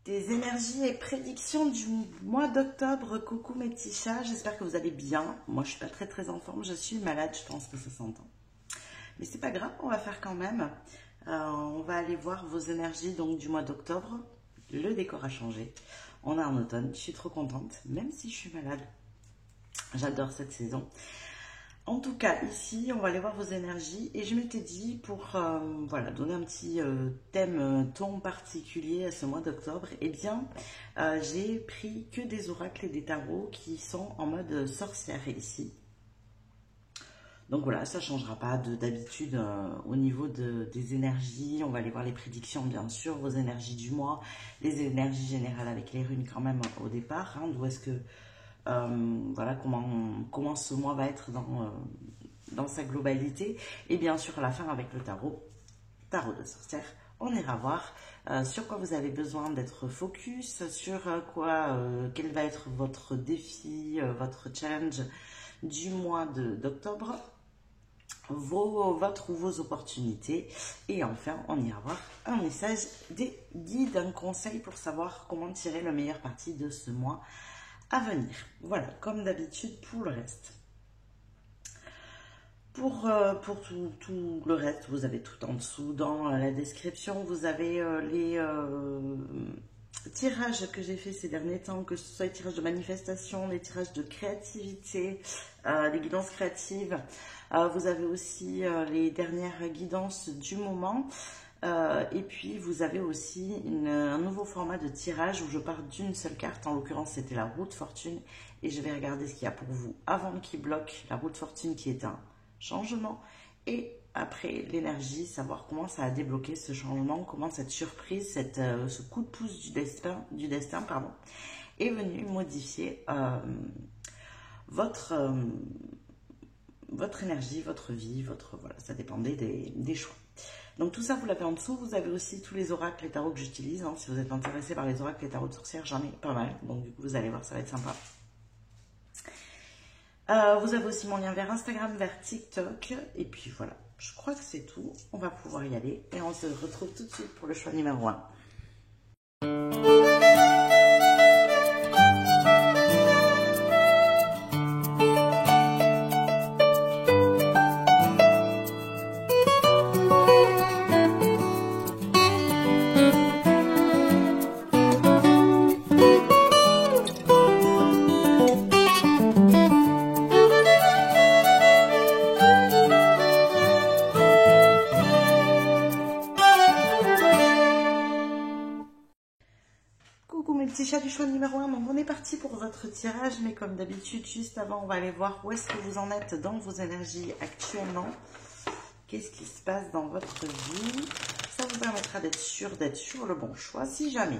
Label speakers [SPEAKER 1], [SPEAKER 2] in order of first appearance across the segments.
[SPEAKER 1] Des énergies et prédictions du mois d'octobre. Coucou mes petits chats, j'espère que vous allez bien. Moi je suis pas très en forme, je suis malade, je pense que ça s'entend. Mais c'est pas grave, on va faire quand même. On va aller voir vos énergies donc du mois d'octobre. Le décor a changé. On est en automne, je suis trop contente, même si je suis malade. J'adore cette saison. En tout cas, ici, on va aller voir vos énergies et je m'étais dit pour voilà, donner un petit thème, ton particulier à ce mois d'octobre, eh bien, j'ai pris que des oracles et des tarots qui sont en mode sorcière ici. Donc voilà, ça ne changera pas d'habitude au niveau des énergies. On va aller voir les prédictions, bien sûr, vos énergies du mois, les énergies générales avec les runes quand même au départ. Hein, d'où est-ce que... voilà comment ce mois va être dans sa globalité. Et bien sûr, à la fin, avec le tarot de sorcière, on ira voir sur quoi vous avez besoin d'être focus, sur quel va être votre défi, votre challenge du mois d'octobre, votre ou vos opportunités. Et enfin, on ira voir un message des guides, un conseil pour savoir comment tirer le meilleur parti de ce mois à venir. Voilà, comme d'habitude pour le reste. Pour tout le reste, vous avez tout en dessous dans la description. Vous avez les tirages que j'ai fait ces derniers temps, que ce soit les tirages de manifestation, les tirages de créativité, les guidances créatives. Vous avez aussi les dernières guidances du moment. Et puis vous avez aussi un nouveau format de tirage où je pars d'une seule carte. En l'occurrence, c'était la roue de fortune. Et je vais regarder ce qu'il y a pour vous avant qu'il bloque la roue de fortune qui est un changement. Et après, l'énergie, savoir comment ça a débloqué ce changement, comment cette surprise, ce coup de pouce du destin pardon, est venu modifier votre énergie, votre vie, voilà, ça dépendait des choix. Donc tout ça, vous l'avez en dessous. Vous avez aussi tous les oracles et tarots que j'utilise. Hein. Si vous êtes intéressé par les oracles et tarots de sorcière, j'en ai pas mal. Donc du coup, vous allez voir, ça va être sympa. Vous avez aussi mon lien vers Instagram, vers TikTok. Et puis voilà, je crois que c'est tout. On va pouvoir y aller. Et on se retrouve tout de suite pour le choix numéro 1. Petit chat du choix numéro 1, donc on est parti pour votre tirage, mais comme d'habitude, juste avant, on va aller voir où est-ce que vous en êtes dans vos énergies actuellement. Qu'est-ce qui se passe dans votre vie? Ça vous permettra d'être sur le bon choix. Si jamais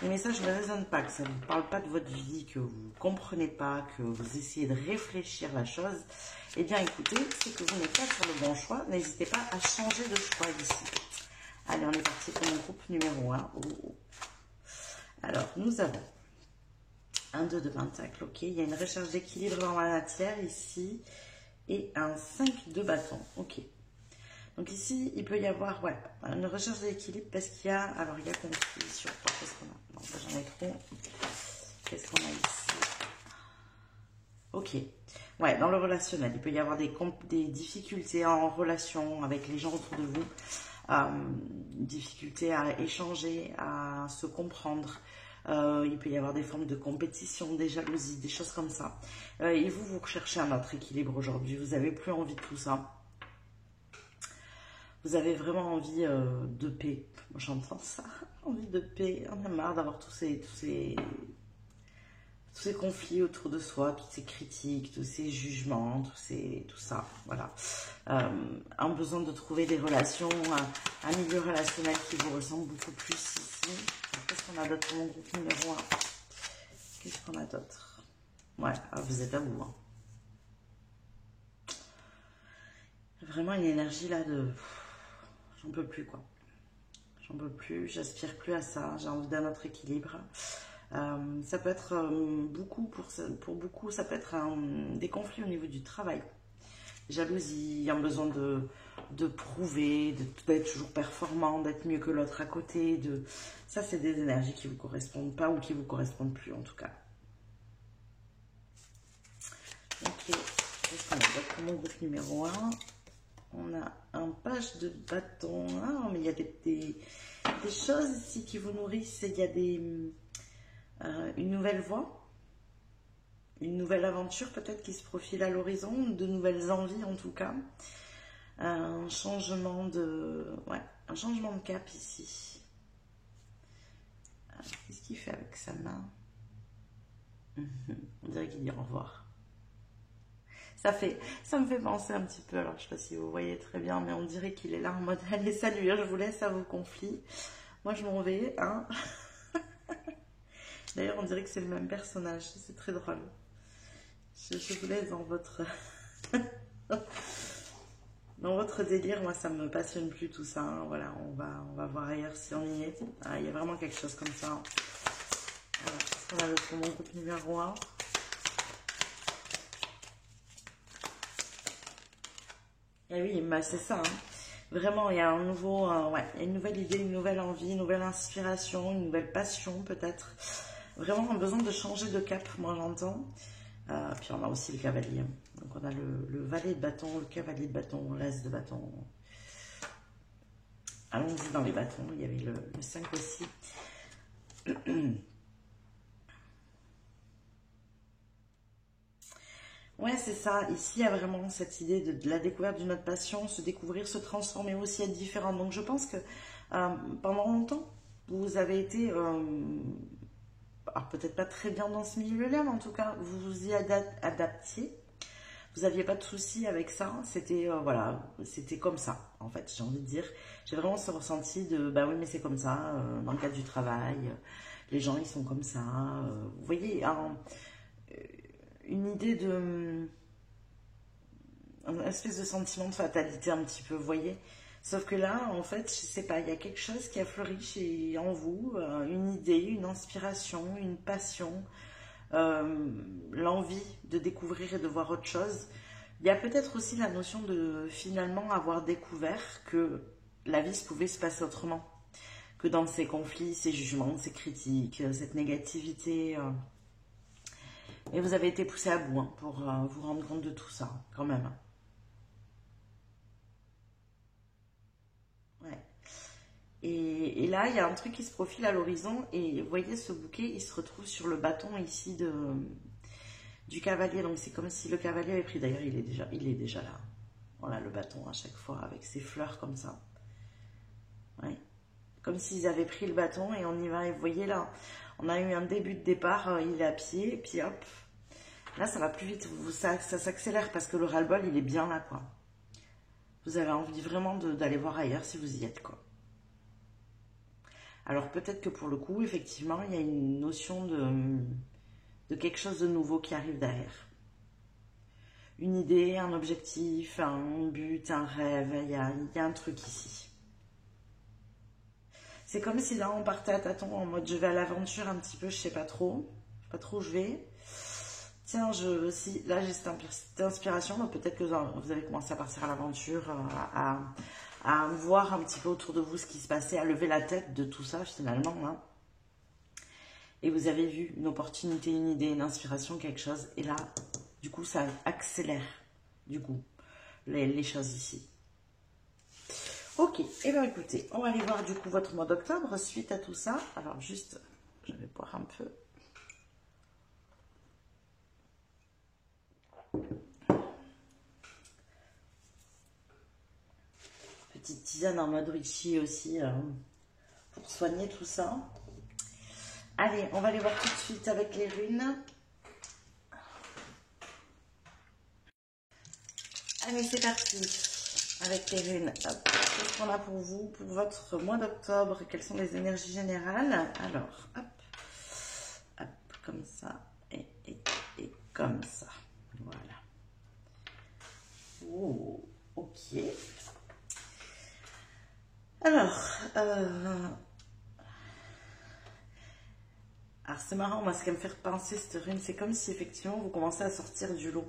[SPEAKER 1] les messages ne résonnent pas, que ça ne vous parle pas de votre vie, que vous ne comprenez pas, que vous essayez de réfléchir la chose, eh bien écoutez, c'est que vous n'êtes pas sur le bon choix. N'hésitez pas à changer de choix ici. Allez, on est parti pour mon groupe numéro 1. Alors, nous avons un 2 de pentacle, ok. Il y a une recherche d'équilibre dans la matière ici et un 5 de bâton, ok. Donc ici, il peut y avoir une recherche d'équilibre parce qu'il y a, alors il y a conflit sur quoi, qu'est-ce qu'on a? Non, j'en ai trop. Qu'est-ce qu'on a ici? Ok. Ouais, dans le relationnel, il peut y avoir des difficultés en relation avec les gens autour de vous. Difficulté à échanger, à se comprendre. Il peut y avoir des formes de compétition, des jalousies, des choses comme ça. Et vous recherchez un autre équilibre aujourd'hui. Vous n'avez plus envie de tout ça. Vous avez vraiment envie de paix. Moi, j'entends ça. Envie de paix. On a marre d'avoir tous ces conflits autour de soi, toutes ces critiques, tous ces jugements, tout ça, voilà. Un besoin de trouver des relations, un milieu relationnel qui vous ressemble beaucoup plus ici. Qu'est-ce qu'on a d'autre pour mon groupe numéro 1? Qu'est-ce qu'on a d'autre? Ouais, vous êtes à bout. Hein. Vraiment une énergie là de... J'en peux plus, quoi. J'en peux plus, j'aspire plus à ça, j'ai envie d'un autre équilibre. Ça peut être beaucoup, pour beaucoup, ça peut être des conflits au niveau du travail. jalousie, un besoin de prouver, d'être toujours performant, d'être mieux que l'autre à côté. Ça, c'est des énergies qui ne vous correspondent pas ou qui ne vous correspondent plus en tout cas. Ok, qu'est-ce qu'on a pour mon groupe numéro 1? On a un page de bâton. Ah, mais il y a des choses ici qui vous nourrissent. Il y a une nouvelle voie, une nouvelle aventure peut-être qui se profile à l'horizon, de nouvelles envies en tout cas. Un changement un changement de cap ici. Qu'est-ce qu'il fait avec sa main? On dirait qu'il dit au revoir. Ça me fait penser un petit peu, alors je ne sais pas si vous voyez très bien, mais on dirait qu'il est là en mode allez salut, je vous laisse à vos conflits. Moi je m'en vais, hein. D'ailleurs on dirait que c'est le même personnage, c'est très drôle. Je vous laisse dans votre dans votre délire. Moi ça me passionne plus tout ça, hein. Voilà, on va voir ailleurs si on y est. Ah, il y a vraiment quelque chose comme ça, hein. Voilà, on a pour mon groupe numéro 1. Et oui, bah c'est ça, hein. Vraiment, il y a il y a une nouvelle idée, une nouvelle envie, une nouvelle inspiration, une nouvelle passion peut-être. Vraiment un besoin de changer de cap, moi j'entends. Puis on a aussi le cavalier. Donc on a le valet de bâton, le cavalier de bâton, l'as de bâton. Allons-y dans les bâtons, il y avait le 5 aussi. Ouais, c'est ça. Ici, il y a vraiment cette idée de la découverte d'une autre passion, se découvrir, se transformer aussi, être différent. Donc, je pense que pendant longtemps, vous avez été, alors peut-être pas très bien dans ce milieu-là, mais en tout cas, vous vous y adaptiez. Vous n'aviez pas de soucis avec ça. C'était, voilà, c'était comme ça, en fait, j'ai envie de dire. J'ai vraiment ce ressenti de, bah oui, mais c'est comme ça, dans le cadre du travail, les gens, ils sont comme ça. Vous voyez, une idée une espèce de sentiment de fatalité un petit peu, vous voyez. Sauf que là, en fait, je sais pas, il y a quelque chose qui a fleuri en vous, une idée, une inspiration, une passion, l'envie de découvrir et de voir autre chose. Il y a peut-être aussi la notion de finalement avoir découvert que la vie pouvait se passer autrement, que dans ces conflits, ces jugements, ces critiques, cette négativité. Et vous avez été poussé à bout, hein, pour vous rendre compte de tout ça, quand même. Ouais. Et là, il y a un truc qui se profile à l'horizon. Et vous voyez, ce bouquet, il se retrouve sur le bâton ici du cavalier. Donc c'est comme si le cavalier avait pris. D'ailleurs, il est déjà là. Voilà, le bâton à chaque fois, avec ses fleurs comme ça. Ouais. Comme s'ils avaient pris le bâton et on y va. Et vous voyez là, on a eu un début de départ, il est à pied, puis hop. Là, ça va plus vite, ça s'accélère parce que le ras-le-bol, il est bien là, quoi. Vous avez envie vraiment d'aller voir ailleurs si vous y êtes, quoi. Alors, peut-être que pour le coup, effectivement, il y a une notion de quelque chose de nouveau qui arrive derrière. Une idée, un objectif, un but, un rêve, il y a un truc ici. C'est comme si là, on partait à tâtons en mode je vais à l'aventure un petit peu, je sais pas trop où je vais. Tiens, si là j'ai cette inspiration, donc peut-être que vous avez commencé à partir à l'aventure, à voir un petit peu autour de vous ce qui se passait, à lever la tête de tout ça finalement, hein. Et vous avez vu une opportunité, une idée, une inspiration, quelque chose, et là, du coup, ça accélère, du coup, les choses ici. Ok, et bien écoutez, on va aller voir du coup votre mois d'octobre suite à tout ça. Alors juste, je vais boire un peu. Petite tisane en mode Richie aussi, pour soigner tout ça. Allez, on va aller voir tout de suite avec les runes. Allez, c'est parti avec les runes. Qu'est-ce qu'on a pour vous, pour votre mois d'octobre? Quelles sont les énergies générales? Alors, hop, comme ça, et comme ça. Voilà. Oh, ok. Alors, Alors c'est marrant, moi ce qui me fait penser cette rune, c'est comme si effectivement vous commencez à sortir du lot.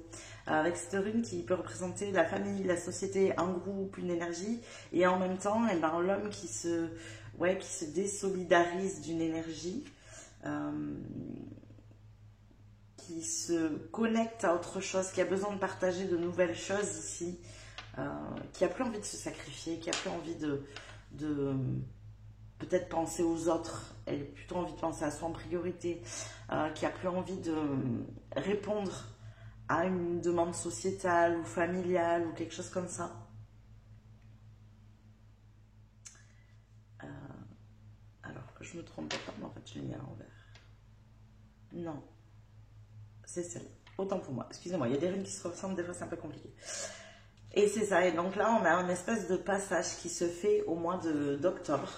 [SPEAKER 1] Avec cette rune qui peut représenter la famille, la société, un groupe, une énergie, et en même temps, eh ben, l'homme qui se désolidarise d'une énergie, qui se connecte à autre chose, qui a besoin de partager de nouvelles choses ici, qui a plus envie de se sacrifier, qui a plus envie de peut-être penser aux autres, elle a plutôt envie de penser à soi en priorité, qui a plus envie de répondre à une demande sociétale ou familiale ou quelque chose comme ça. Alors que je me trompe pas, mais en fait je l'ai mis à l'envers. Non, c'est celle. Autant pour moi, excusez-moi, il y a des runes qui se ressemblent, des fois c'est un peu compliqué. Et c'est ça, et donc là on a un espèce de passage qui se fait au mois d'octobre,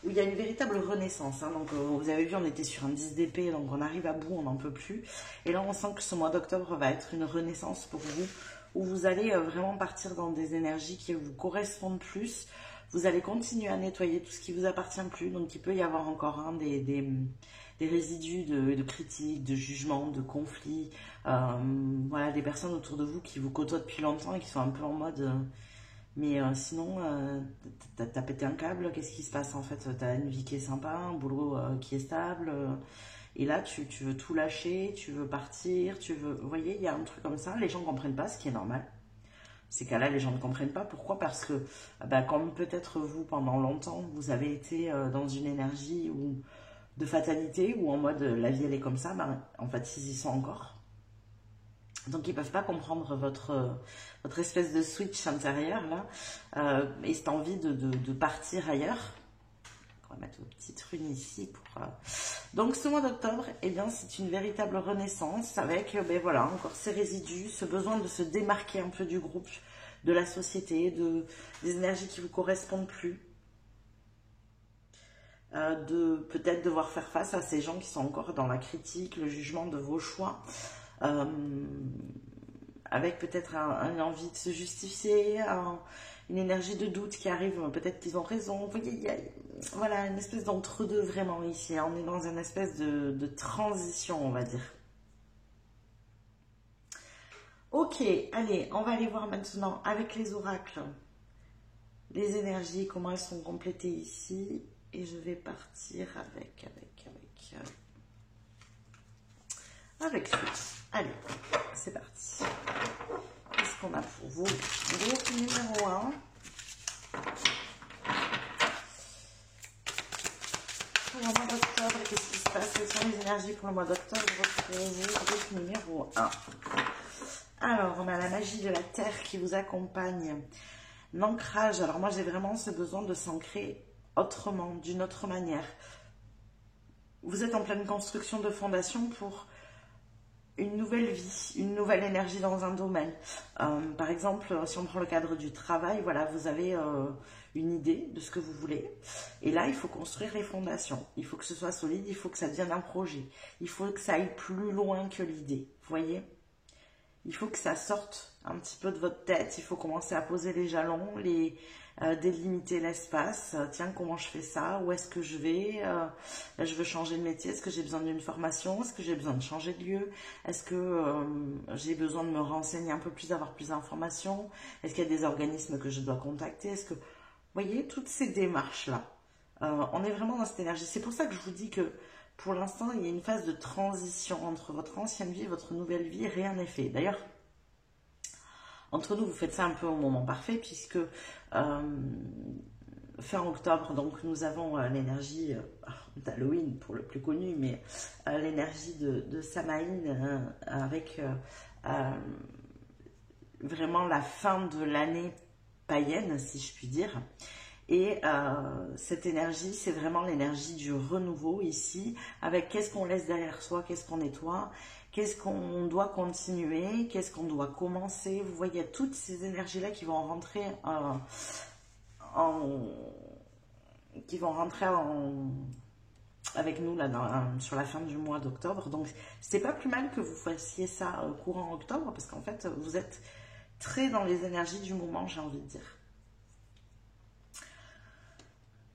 [SPEAKER 1] où il y a une véritable renaissance, hein. Donc vous avez vu, on était sur un 10 d'épée, donc on arrive à bout, on n'en peut plus, et là on sent que ce mois d'octobre va être une renaissance pour vous, où vous allez vraiment partir dans des énergies qui vous correspondent plus, vous allez continuer à nettoyer tout ce qui vous appartient plus, donc il peut y avoir encore des résidus de critiques, de jugements, de conflits, voilà, des personnes autour de vous qui vous côtoient depuis longtemps et qui sont un peu en mode mais sinon t'as pété un câble, qu'est-ce qui se passe en fait, t'as une vie qui est sympa, un boulot qui est stable, et là tu veux tout lâcher, tu veux partir, vous voyez, il y a un truc comme ça, les gens ne comprennent pas, ce qui est normal. Ces cas-là, les gens ne comprennent pas. Pourquoi? Parce que, comme peut-être vous, pendant longtemps, vous avez été dans une énergie de fatalité, ou en mode la vie elle est comme ça, en fait ils y sont encore. Donc ils ne peuvent pas comprendre votre espèce de switch intérieur là, et cette envie de partir ailleurs. On va mettre une petite rune ici pour. Donc ce mois d'octobre, eh bien c'est une véritable renaissance avec voilà, encore ces résidus, ce besoin de se démarquer un peu du groupe, de la société, des énergies qui ne vous correspondent plus. De peut-être devoir faire face à ces gens qui sont encore dans la critique, le jugement de vos choix, avec peut-être une envie de se justifier, une énergie de doute qui arrive, peut-être qu'ils ont raison. Vous voyez, il y a voilà, une espèce d'entre-deux vraiment ici, hein. On est dans une espèce de transition, on va dire. Ok, allez, on va aller voir maintenant avec les oracles, les énergies, comment elles sont complétées ici. Et je vais partir avec lui. Allez, c'est parti. Qu'est-ce qu'on a pour vous? Groupe numéro 1. Pour le mois d'octobre, qu'est-ce qui se passe? Quelles sont les énergies pour le mois d'octobre pour vous? Groupe numéro 1. Alors, on a la magie de la terre qui vous accompagne. L'ancrage. Alors moi, j'ai vraiment ce besoin de s'ancrer autrement, d'une autre manière. Vous êtes en pleine construction de fondation pour une nouvelle vie, une nouvelle énergie dans un domaine. Par exemple, si on prend le cadre du travail, voilà, vous avez une idée de ce que vous voulez. Et là, il faut construire les fondations. Il faut que ce soit solide, il faut que ça devienne un projet. Il faut que ça aille plus loin que l'idée. Vous voyez? Il faut que ça sorte un petit peu de votre tête. Il faut commencer à poser les jalons, délimiter l'espace. Tiens, comment je fais ça? Où est-ce que je vais? Là, je veux changer de métier. Est-ce que j'ai besoin d'une formation? Est-ce que j'ai besoin de changer de lieu? Est-ce que j'ai besoin de me renseigner un peu plus, d'avoir plus d'informations? Est-ce qu'il y a des organismes que je dois contacter? Est-ce que, vous voyez, toutes ces démarches-là, on est vraiment dans cette énergie. C'est pour ça que je vous dis que pour l'instant, il y a une phase de transition entre votre ancienne vie et votre nouvelle vie. Rien n'est fait. D'ailleurs, entre nous, vous faites ça un peu au moment parfait, puisque fin octobre, donc nous avons l'énergie d'Halloween pour le plus connu, mais l'énergie de Samhain avec vraiment la fin de l'année païenne, si je puis dire. Et cette énergie, c'est vraiment l'énergie du renouveau ici, avec qu'est-ce qu'on laisse derrière soi, qu'est-ce qu'on nettoie, qu'est-ce qu'on doit continuer, qu'est-ce qu'on doit commencer. Vous voyez, il y a toutes ces énergies-là qui vont rentrer avec nous là, sur la fin du mois d'octobre. Donc, c'est pas plus mal que vous fassiez ça courant octobre, parce qu'en fait, vous êtes très dans les énergies du moment, j'ai envie de dire.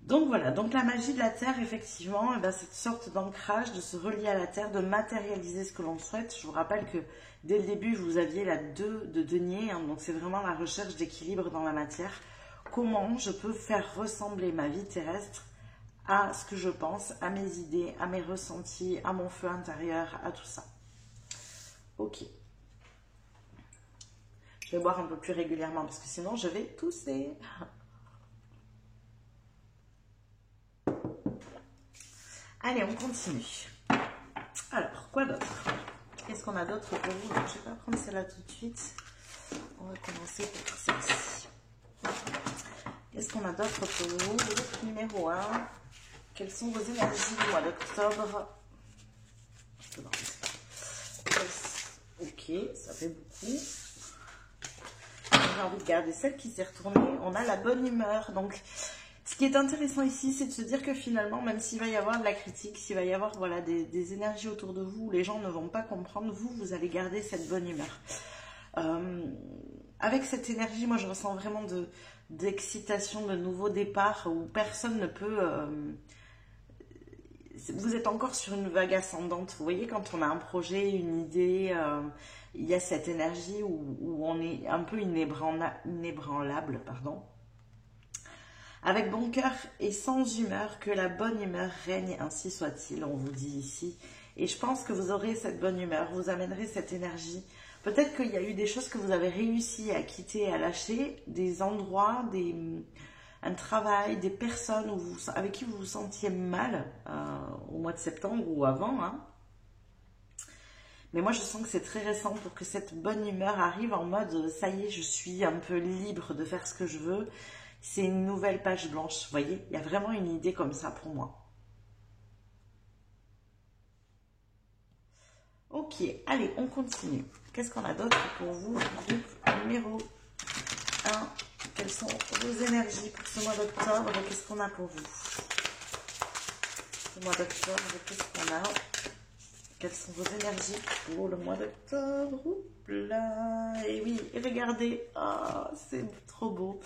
[SPEAKER 1] Donc voilà, donc la magie de la Terre, effectivement, eh ben, cette sorte d'ancrage, de se relier à la Terre, de matérialiser ce que l'on souhaite. Je vous rappelle que dès le début, vous aviez la 2 de denier, hein, donc c'est vraiment la recherche d'équilibre dans la matière. Comment je peux faire ressembler ma vie terrestre à ce que je pense, à mes idées, à mes ressentis, à mon feu intérieur, à tout ça. Ok. Je vais boire un peu plus régulièrement parce que sinon je vais tousser. Allez, on continue. Alors, quoi d'autre? Qu'est-ce qu'on a d'autre pour vous? Donc, je ne vais pas prendre celle-là tout de suite. On va commencer par celle-ci. Qu'est-ce qu'on a d'autre pour vous? Le numéro 1. Quelles sont vos énergies du mois d'octobre? Ok, ça fait beaucoup. J'ai envie de garder celle qui s'est retournée. On a la bonne humeur. Donc, ce qui est intéressant ici, c'est de se dire que finalement, même s'il va y avoir de la critique, s'il va y avoir voilà, des énergies autour de vous, où les gens ne vont pas comprendre, vous allez garder cette bonne humeur. Avec cette énergie, moi je ressens vraiment d'excitation, de nouveau départ, où personne ne peut... vous êtes encore sur une vague ascendante. Vous voyez, quand on a un projet, une idée, il y a cette énergie où on est un peu inébranlable, pardon. Avec bon cœur et sans humeur, que la bonne humeur règne, ainsi soit-il, on vous dit ici. Et je pense que vous aurez cette bonne humeur, vous amènerez cette énergie. Peut-être qu'il y a eu des choses que vous avez réussi à quitter, à lâcher, des endroits, un travail, des personnes avec qui vous vous sentiez mal au mois de septembre ou avant. Hein. Mais moi, je sens que c'est très récent pour que cette bonne humeur arrive en mode « ça y est, je suis un peu libre de faire ce que je veux ». C'est une nouvelle page blanche, vous voyez, il y a vraiment une idée comme ça pour moi. Ok, allez, on continue. Qu'est-ce qu'on a d'autre pour vous? Groupe numéro 1. Quelles sont vos énergies pour ce mois d'octobre? Qu'est-ce qu'on a pour vous? Ce mois d'octobre, qu'est-ce qu'on a? Quelles sont vos énergies pour le mois d'octobre? Là, et oui, et regardez, oh, c'est trop beau.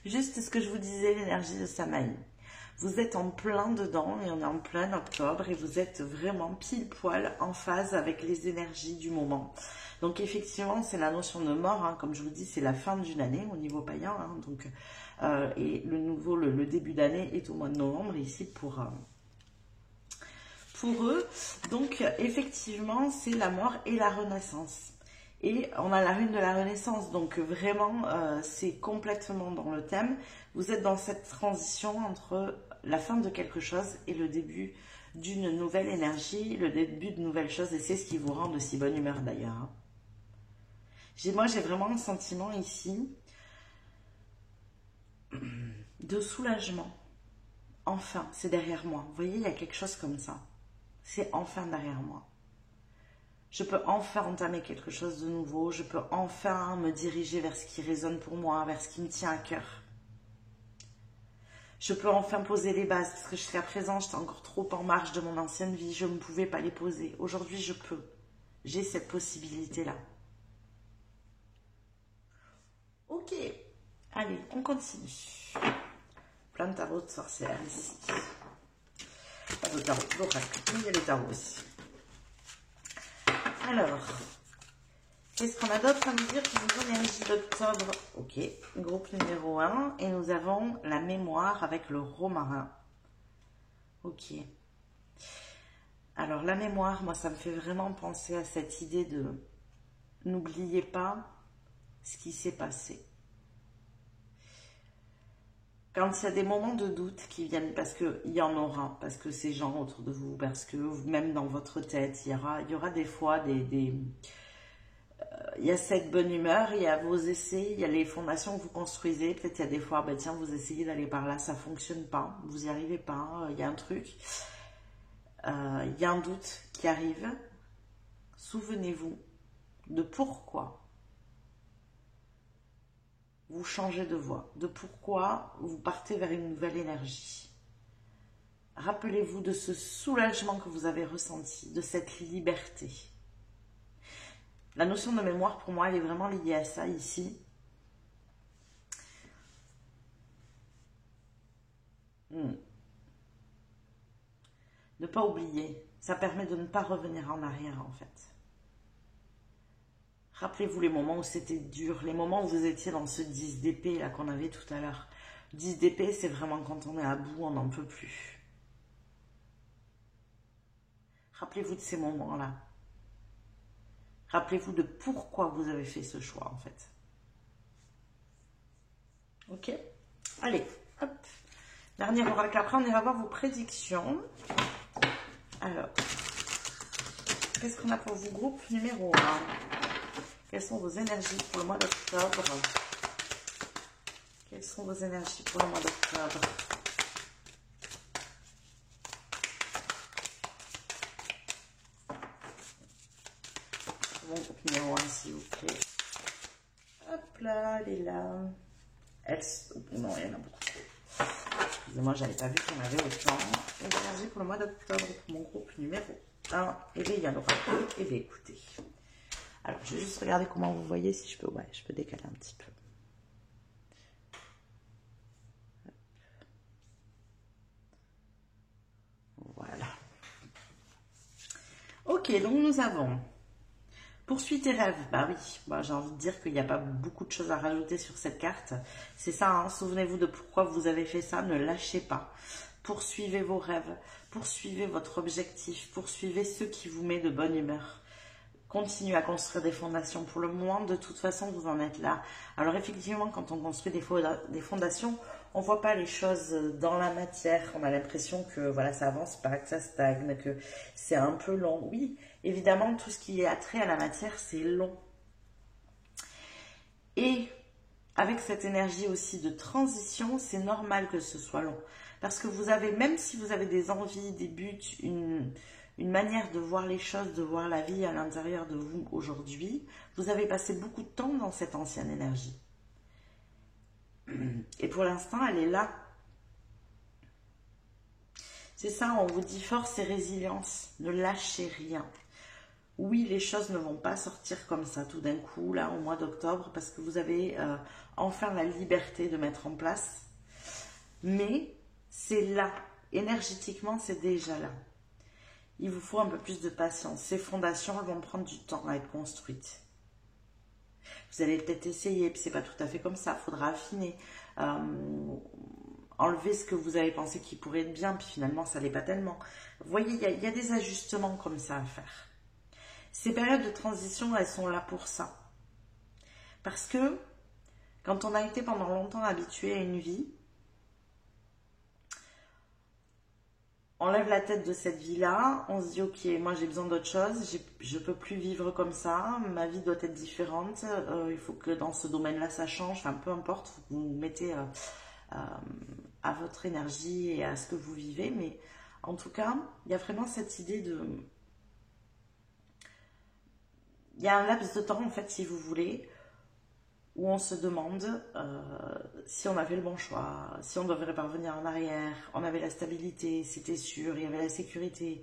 [SPEAKER 1] Juste ce que je vous disais, l'énergie de Samaï. Vous êtes en plein dedans et on est en plein octobre et vous êtes vraiment pile poil en phase avec les énergies du moment. Donc effectivement, c'est la notion de mort, hein, comme je vous dis, c'est la fin d'une année au niveau païen. Hein, donc, et le début d'année est au mois de novembre ici pour eux. Donc effectivement, c'est la mort et la renaissance. Et on a la rune de la renaissance, donc vraiment, c'est complètement dans le thème. Vous êtes dans cette transition entre la fin de quelque chose et le début d'une nouvelle énergie, le début de nouvelles choses, et c'est ce qui vous rend de si bonne humeur d'ailleurs. Moi, j'ai vraiment un sentiment ici de soulagement. Enfin, c'est derrière moi. Vous voyez, il y a quelque chose comme ça. C'est enfin derrière moi. Je peux enfin entamer quelque chose de nouveau, je peux enfin me diriger vers ce qui résonne pour moi, vers ce qui me tient à cœur. Je peux enfin poser les bases, parce que jusqu'à présent, j'étais encore trop en marge de mon ancienne vie, je ne pouvais pas les poser. Aujourd'hui, je peux. J'ai cette possibilité-là. Ok, allez, on continue. Plein de tarots de sorcières ici. Pas de tarot, d'oracle, il y a les tarots aussi. Alors, qu'est-ce qu'on a d'autre à nous dire pour nos énergies d'octobre? Ok, groupe numéro 1. Et nous avons la mémoire avec le romarin. Ok. Alors, la mémoire, moi, ça me fait vraiment penser à cette idée de n'oubliez pas ce qui s'est passé. Quand il y a des moments de doute qui viennent, parce qu'il y en aura, parce que ces gens autour de vous, parce que même dans votre tête, il y aura des fois il y a cette bonne humeur, il y a vos essais, il y a les fondations que vous construisez. Peut-être il y a des fois, ben tiens, vous essayez d'aller par là, ça ne fonctionne pas, vous n'y arrivez pas, il y a un truc, il y a un doute qui arrive. Souvenez-vous de pourquoi vous changez de voie, de pourquoi vous partez vers une nouvelle énergie. Rappelez-vous de ce soulagement que vous avez ressenti, de cette liberté. La notion de mémoire, pour moi, elle est vraiment liée à ça ici. Ne pas oublier. Ça permet de ne pas revenir en arrière, en fait. Rappelez-vous les moments où c'était dur, les moments où vous étiez dans ce 10 d'épée là qu'on avait tout à l'heure. 10 d'épée, c'est vraiment quand on est à bout, on n'en peut plus. Rappelez-vous de ces moments-là. Rappelez-vous de pourquoi vous avez fait ce choix, en fait. Ok? Allez, hop. Dernier oracle. Après, on ira voir vos prédictions. Alors, qu'est-ce qu'on a pour vous, groupe numéro 1? Quelles sont vos énergies pour le mois d'octobre? Quelles sont vos énergies pour le mois d'octobre? Mon groupe numéro 1, s'il vous plaît. Hop là, elle est là. Non, il y en a beaucoup trop. Excusez-moi, j'avais pas vu qu'on avait autant d'énergie pour le mois d'octobre pour mon groupe numéro 1. Et bien, il y en aura peu. Et bien, écoutez. Alors, je vais juste regarder comment vous voyez, si je peux. Ouais, je peux décaler un petit peu. Voilà. Ok, donc nous avons poursuis tes rêves. Bah oui, bah, j'ai envie de dire qu'il n'y a pas beaucoup de choses à rajouter sur cette carte. C'est ça, hein, souvenez-vous de pourquoi vous avez fait ça, ne lâchez pas. Poursuivez vos rêves, poursuivez votre objectif, poursuivez ce qui vous met de bonne humeur. Continuez à construire des fondations. Pour le moment, de toute façon, vous en êtes là. Alors effectivement, quand on construit des fondations, on ne voit pas les choses dans la matière. On a l'impression que voilà, ça avance pas, que ça stagne, que c'est un peu long. Oui, évidemment, tout ce qui est attrait à la matière, c'est long. Et avec cette énergie aussi de transition, c'est normal que ce soit long. Parce que vous avez, même si vous avez des envies, des buts, une manière de voir les choses, de voir la vie à l'intérieur de vous aujourd'hui, vous avez passé beaucoup de temps dans cette ancienne énergie. Et pour l'instant, elle est là. C'est ça, on vous dit force et résilience, ne lâchez rien. Oui, les choses ne vont pas sortir comme ça tout d'un coup, là, au mois d'octobre, parce que vous avez enfin la liberté de mettre en place. Mais c'est là, énergétiquement, c'est déjà là. Il vous faut un peu plus de patience. Ces fondations, elles vont prendre du temps à être construites. Vous allez peut-être essayer, puis c'est pas tout à fait comme ça, il faudra affiner. Enlever ce que vous avez pensé qui pourrait être bien, puis finalement, ça l'est pas tellement. Vous voyez, il y a des ajustements comme ça à faire. Ces périodes de transition, elles sont là pour ça. Parce que, quand on a été pendant longtemps habitué à une vie, on lève la tête de cette vie-là, on se dit ok, moi j'ai besoin d'autre chose, je ne peux plus vivre comme ça, ma vie doit être différente, il faut que dans ce domaine-là ça change, enfin peu importe, vous vous mettez à votre énergie et à ce que vous vivez, mais en tout cas, il y a vraiment cette idée de... Il y a un laps de temps en fait, si vous voulez, où on se demande si on avait le bon choix, si on devrait pas revenir en arrière, on avait la stabilité, c'était sûr, il y avait la sécurité.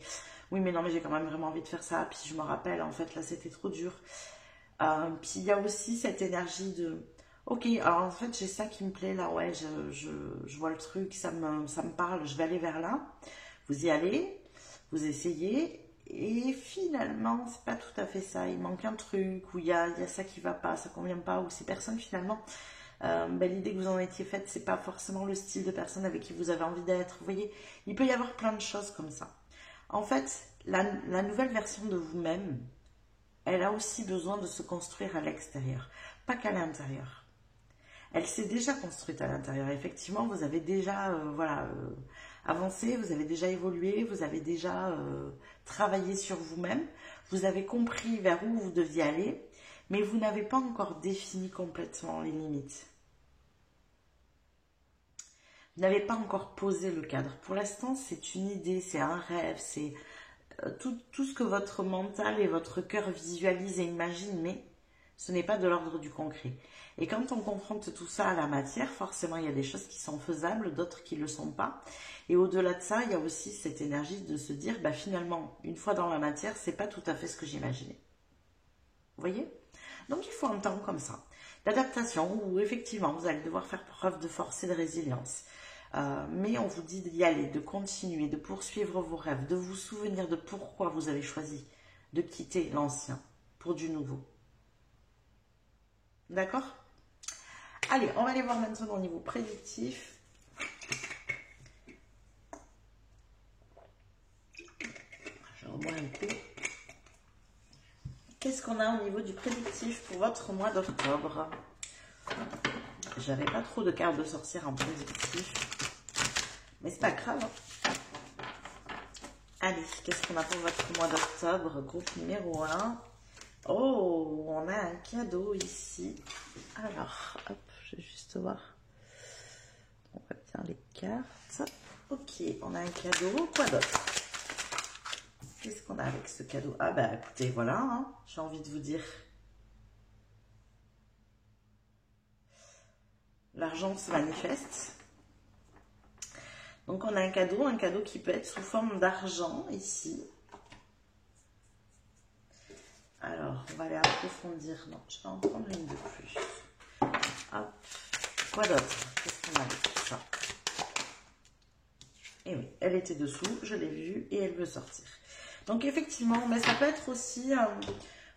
[SPEAKER 1] Oui, mais non, mais j'ai quand même vraiment envie de faire ça. Puis je me rappelle, en fait, là, c'était trop dur. Puis il y a aussi cette énergie de... Ok, alors en fait, j'ai ça qui me plaît, là, ouais, je vois le truc, ça me parle, je vais aller vers là. Vous y allez, vous essayez... Et finalement, c'est pas tout à fait ça. Il manque un truc, ou il y a ça qui va pas, ça convient pas, ou ces personnes finalement, l'idée que vous en étiez faite, c'est pas forcément le style de personne avec qui vous avez envie d'être. Vous voyez, il peut y avoir plein de choses comme ça. En fait, la nouvelle version de vous-même, elle a aussi besoin de se construire à l'extérieur, pas qu'à l'intérieur. Elle s'est déjà construite à l'intérieur. Effectivement, vous avez déjà, avancé, vous avez déjà évolué, vous avez déjà travaillé sur vous-même, vous avez compris vers où vous deviez aller, mais vous n'avez pas encore défini complètement les limites. Vous n'avez pas encore posé le cadre. Pour l'instant, c'est une idée, c'est un rêve, c'est tout ce que votre mental et votre cœur visualisent et imaginent, mais ce n'est pas de l'ordre du concret. Et quand on confronte tout ça à la matière, forcément, il y a des choses qui sont faisables, d'autres qui ne le sont pas. Et au-delà de ça, il y a aussi cette énergie de se dire, bah, finalement, une fois dans la matière, c'est pas tout à fait ce que j'imaginais. Vous voyez? Donc, il faut un temps comme ça, d'adaptation, où effectivement, vous allez devoir faire preuve de force et de résilience. Mais on vous dit d'y aller, de continuer, de poursuivre vos rêves, de vous souvenir de pourquoi vous avez choisi de quitter l'ancien pour du nouveau. D'accord? Allez, on va aller voir maintenant au niveau prédictif. Je rebois un coup. Qu'est-ce qu'on a au niveau du prédictif pour votre mois d'octobre? J'avais pas trop de cartes de sorcière en prédictif, mais c'est pas grave. Allez, qu'est-ce qu'on a pour votre mois d'octobre? Groupe numéro 1. Oh, on a un cadeau ici. Alors, hop, je vais juste voir. On va bien les cartes. Ok, on a un cadeau. Quoi d'autre? Qu'est-ce qu'on a avec ce cadeau? Ah bah écoutez, voilà, hein, j'ai envie de vous dire. L'argent se manifeste. Donc on a un cadeau qui peut être sous forme d'argent ici. Alors, on va aller approfondir. Non, je vais en prendre une de plus. Hop. Quoi d'autre? Qu'est-ce qu'on a avec tout ça? Et oui, elle était dessous, je l'ai vue et elle veut sortir. Donc effectivement, mais ça peut être aussi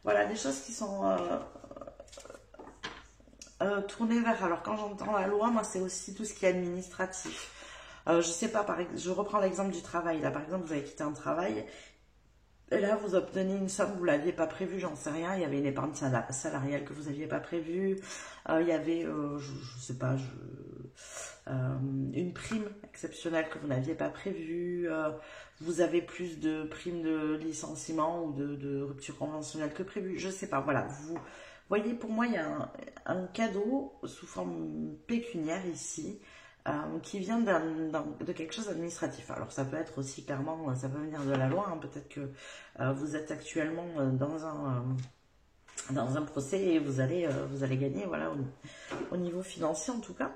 [SPEAKER 1] voilà, des choses qui sont tournées vers... Alors quand j'entends la loi, moi c'est aussi tout ce qui est administratif. Je sais pas, je reprends l'exemple du travail. Là par exemple, vous avez quitté un travail. Et là, vous obtenez une somme, vous ne l'aviez pas prévue, j'en sais rien. Il y avait une épargne salariale que vous n'aviez pas prévue. Il y avait, je sais pas, une prime exceptionnelle que vous n'aviez pas prévue. Vous avez plus de primes de licenciement ou de rupture conventionnelle que prévu. Je sais pas, voilà. Vous voyez, pour moi, il y a un cadeau sous forme pécuniaire ici. Qui vient de quelque chose d'administratif. Alors ça peut être aussi clairement, ça peut venir de la loi, hein. Peut-être que vous êtes actuellement dans un procès et vous allez gagner, voilà, au niveau financier en tout cas.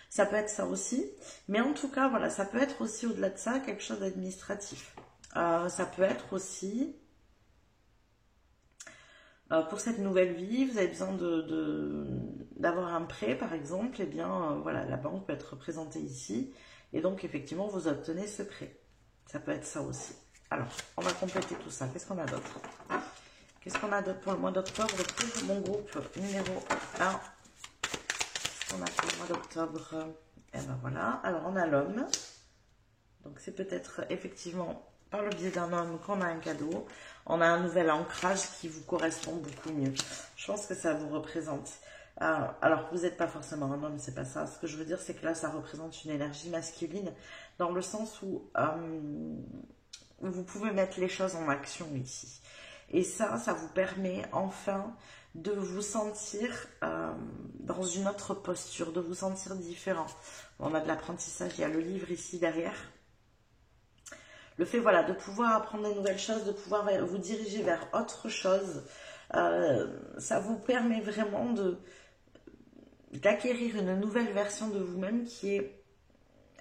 [SPEAKER 1] Ça peut être ça aussi, mais en tout cas, voilà, ça peut être aussi au-delà de ça, quelque chose d'administratif. Ça peut être aussi... pour cette nouvelle vie, vous avez besoin d'avoir un prêt, par exemple, et bien, voilà, la banque peut être représentée ici, et donc, effectivement, vous obtenez ce prêt. Ça peut être ça aussi. Alors, on va compléter tout ça. Qu'est-ce qu'on a d'autre? Qu'est-ce qu'on a d'autre pour le mois d'octobre? Pour mon groupe numéro 1. Qu'est-ce qu'on a pour le mois d'octobre? Et ben voilà. Alors, on a l'homme. Donc, c'est peut-être, effectivement... par le biais d'un homme qu'on a un cadeau, on a un nouvel ancrage qui vous correspond beaucoup mieux. Je pense que ça vous représente. Alors que vous n'êtes pas forcément un homme, c'est pas ça. Ce que je veux dire, c'est que là, ça représente une énergie masculine, dans le sens où vous pouvez mettre les choses en action ici. Et ça vous permet enfin de vous sentir dans une autre posture, de vous sentir différent. On a de l'apprentissage, il y a le livre ici derrière. Le fait, voilà, de pouvoir apprendre de nouvelles choses, de pouvoir vous diriger vers autre chose, ça vous permet vraiment d'acquérir une nouvelle version de vous-même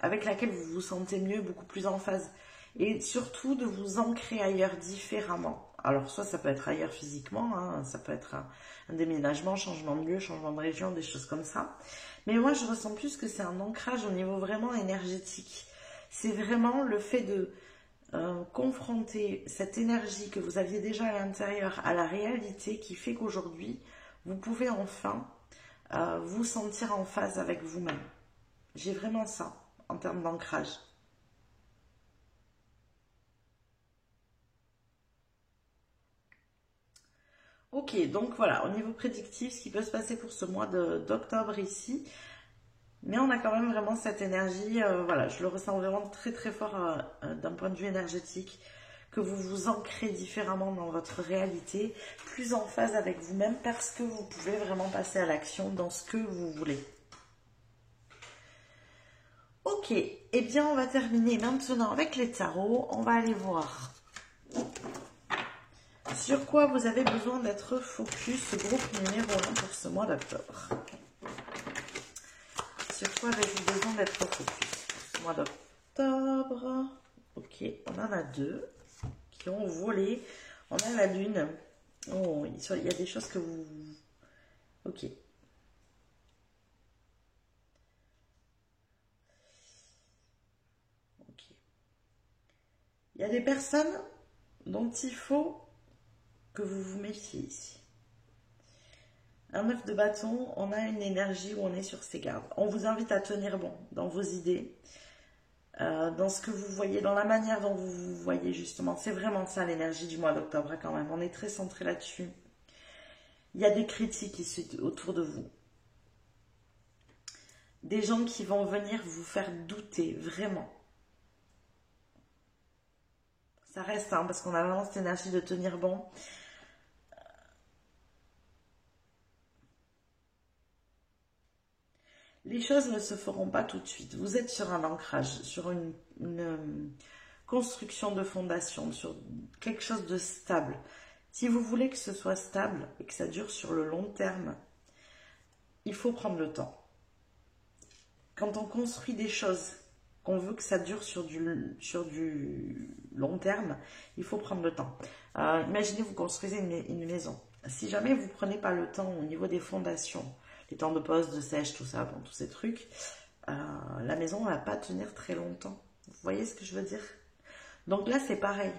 [SPEAKER 1] avec laquelle vous vous sentez mieux, beaucoup plus en phase. Et surtout de vous ancrer ailleurs différemment. Alors soit ça peut être ailleurs physiquement, hein, ça peut être un déménagement, changement de lieu, changement de région, des choses comme ça. Mais moi je ressens plus que c'est un ancrage au niveau vraiment énergétique. C'est vraiment le fait de... confronter cette énergie que vous aviez déjà à l'intérieur à la réalité qui fait qu'aujourd'hui, vous pouvez enfin vous sentir en phase avec vous-même. J'ai vraiment ça en termes d'ancrage. Ok, donc voilà, au niveau prédictif, ce qui peut se passer pour ce mois d'octobre ici, mais on a quand même vraiment cette énergie, voilà, je le ressens vraiment très très fort d'un point de vue énergétique, que vous vous ancrez différemment dans votre réalité, plus en phase avec vous-même, parce que vous pouvez vraiment passer à l'action dans ce que vous voulez. Ok, eh bien on va terminer maintenant avec les tarots, on va aller voir sur quoi vous avez besoin d'être focus, groupe numéro 1 pour ce mois d'octobre. Sur quoi avez-vous besoin d'être focus pour ce mois d'octobre? Ok, on en a deux qui ont volé. On a la lune. Oh, il y a des choses que vous... Ok. Il y a des personnes dont il faut que vous vous méfiez ici. Un 9 de bâton, on a une énergie où on est sur ses gardes. On vous invite à tenir bon dans vos idées, dans ce que vous voyez, dans la manière dont vous vous voyez justement. C'est vraiment ça l'énergie du mois d'octobre quand même. On est très centré là-dessus. Il y a des critiques ici autour de vous. Des gens qui vont venir vous faire douter, vraiment. Ça reste, hein, parce qu'on a vraiment cette énergie de tenir bon. Les choses ne se feront pas tout de suite. Vous êtes sur un ancrage, sur une construction de fondation, sur quelque chose de stable. Si vous voulez que ce soit stable et que ça dure sur le long terme, il faut prendre le temps. Quand on construit des choses, qu'on veut que ça dure sur du long terme, il faut prendre le temps. Imaginez, vous construisez une maison. Si jamais vous ne prenez pas le temps au niveau des fondations, les temps de pose, de sèche, tout ça, bon, tous ces trucs, la maison ne va pas tenir très longtemps. Vous voyez ce que je veux dire? Donc là, c'est pareil.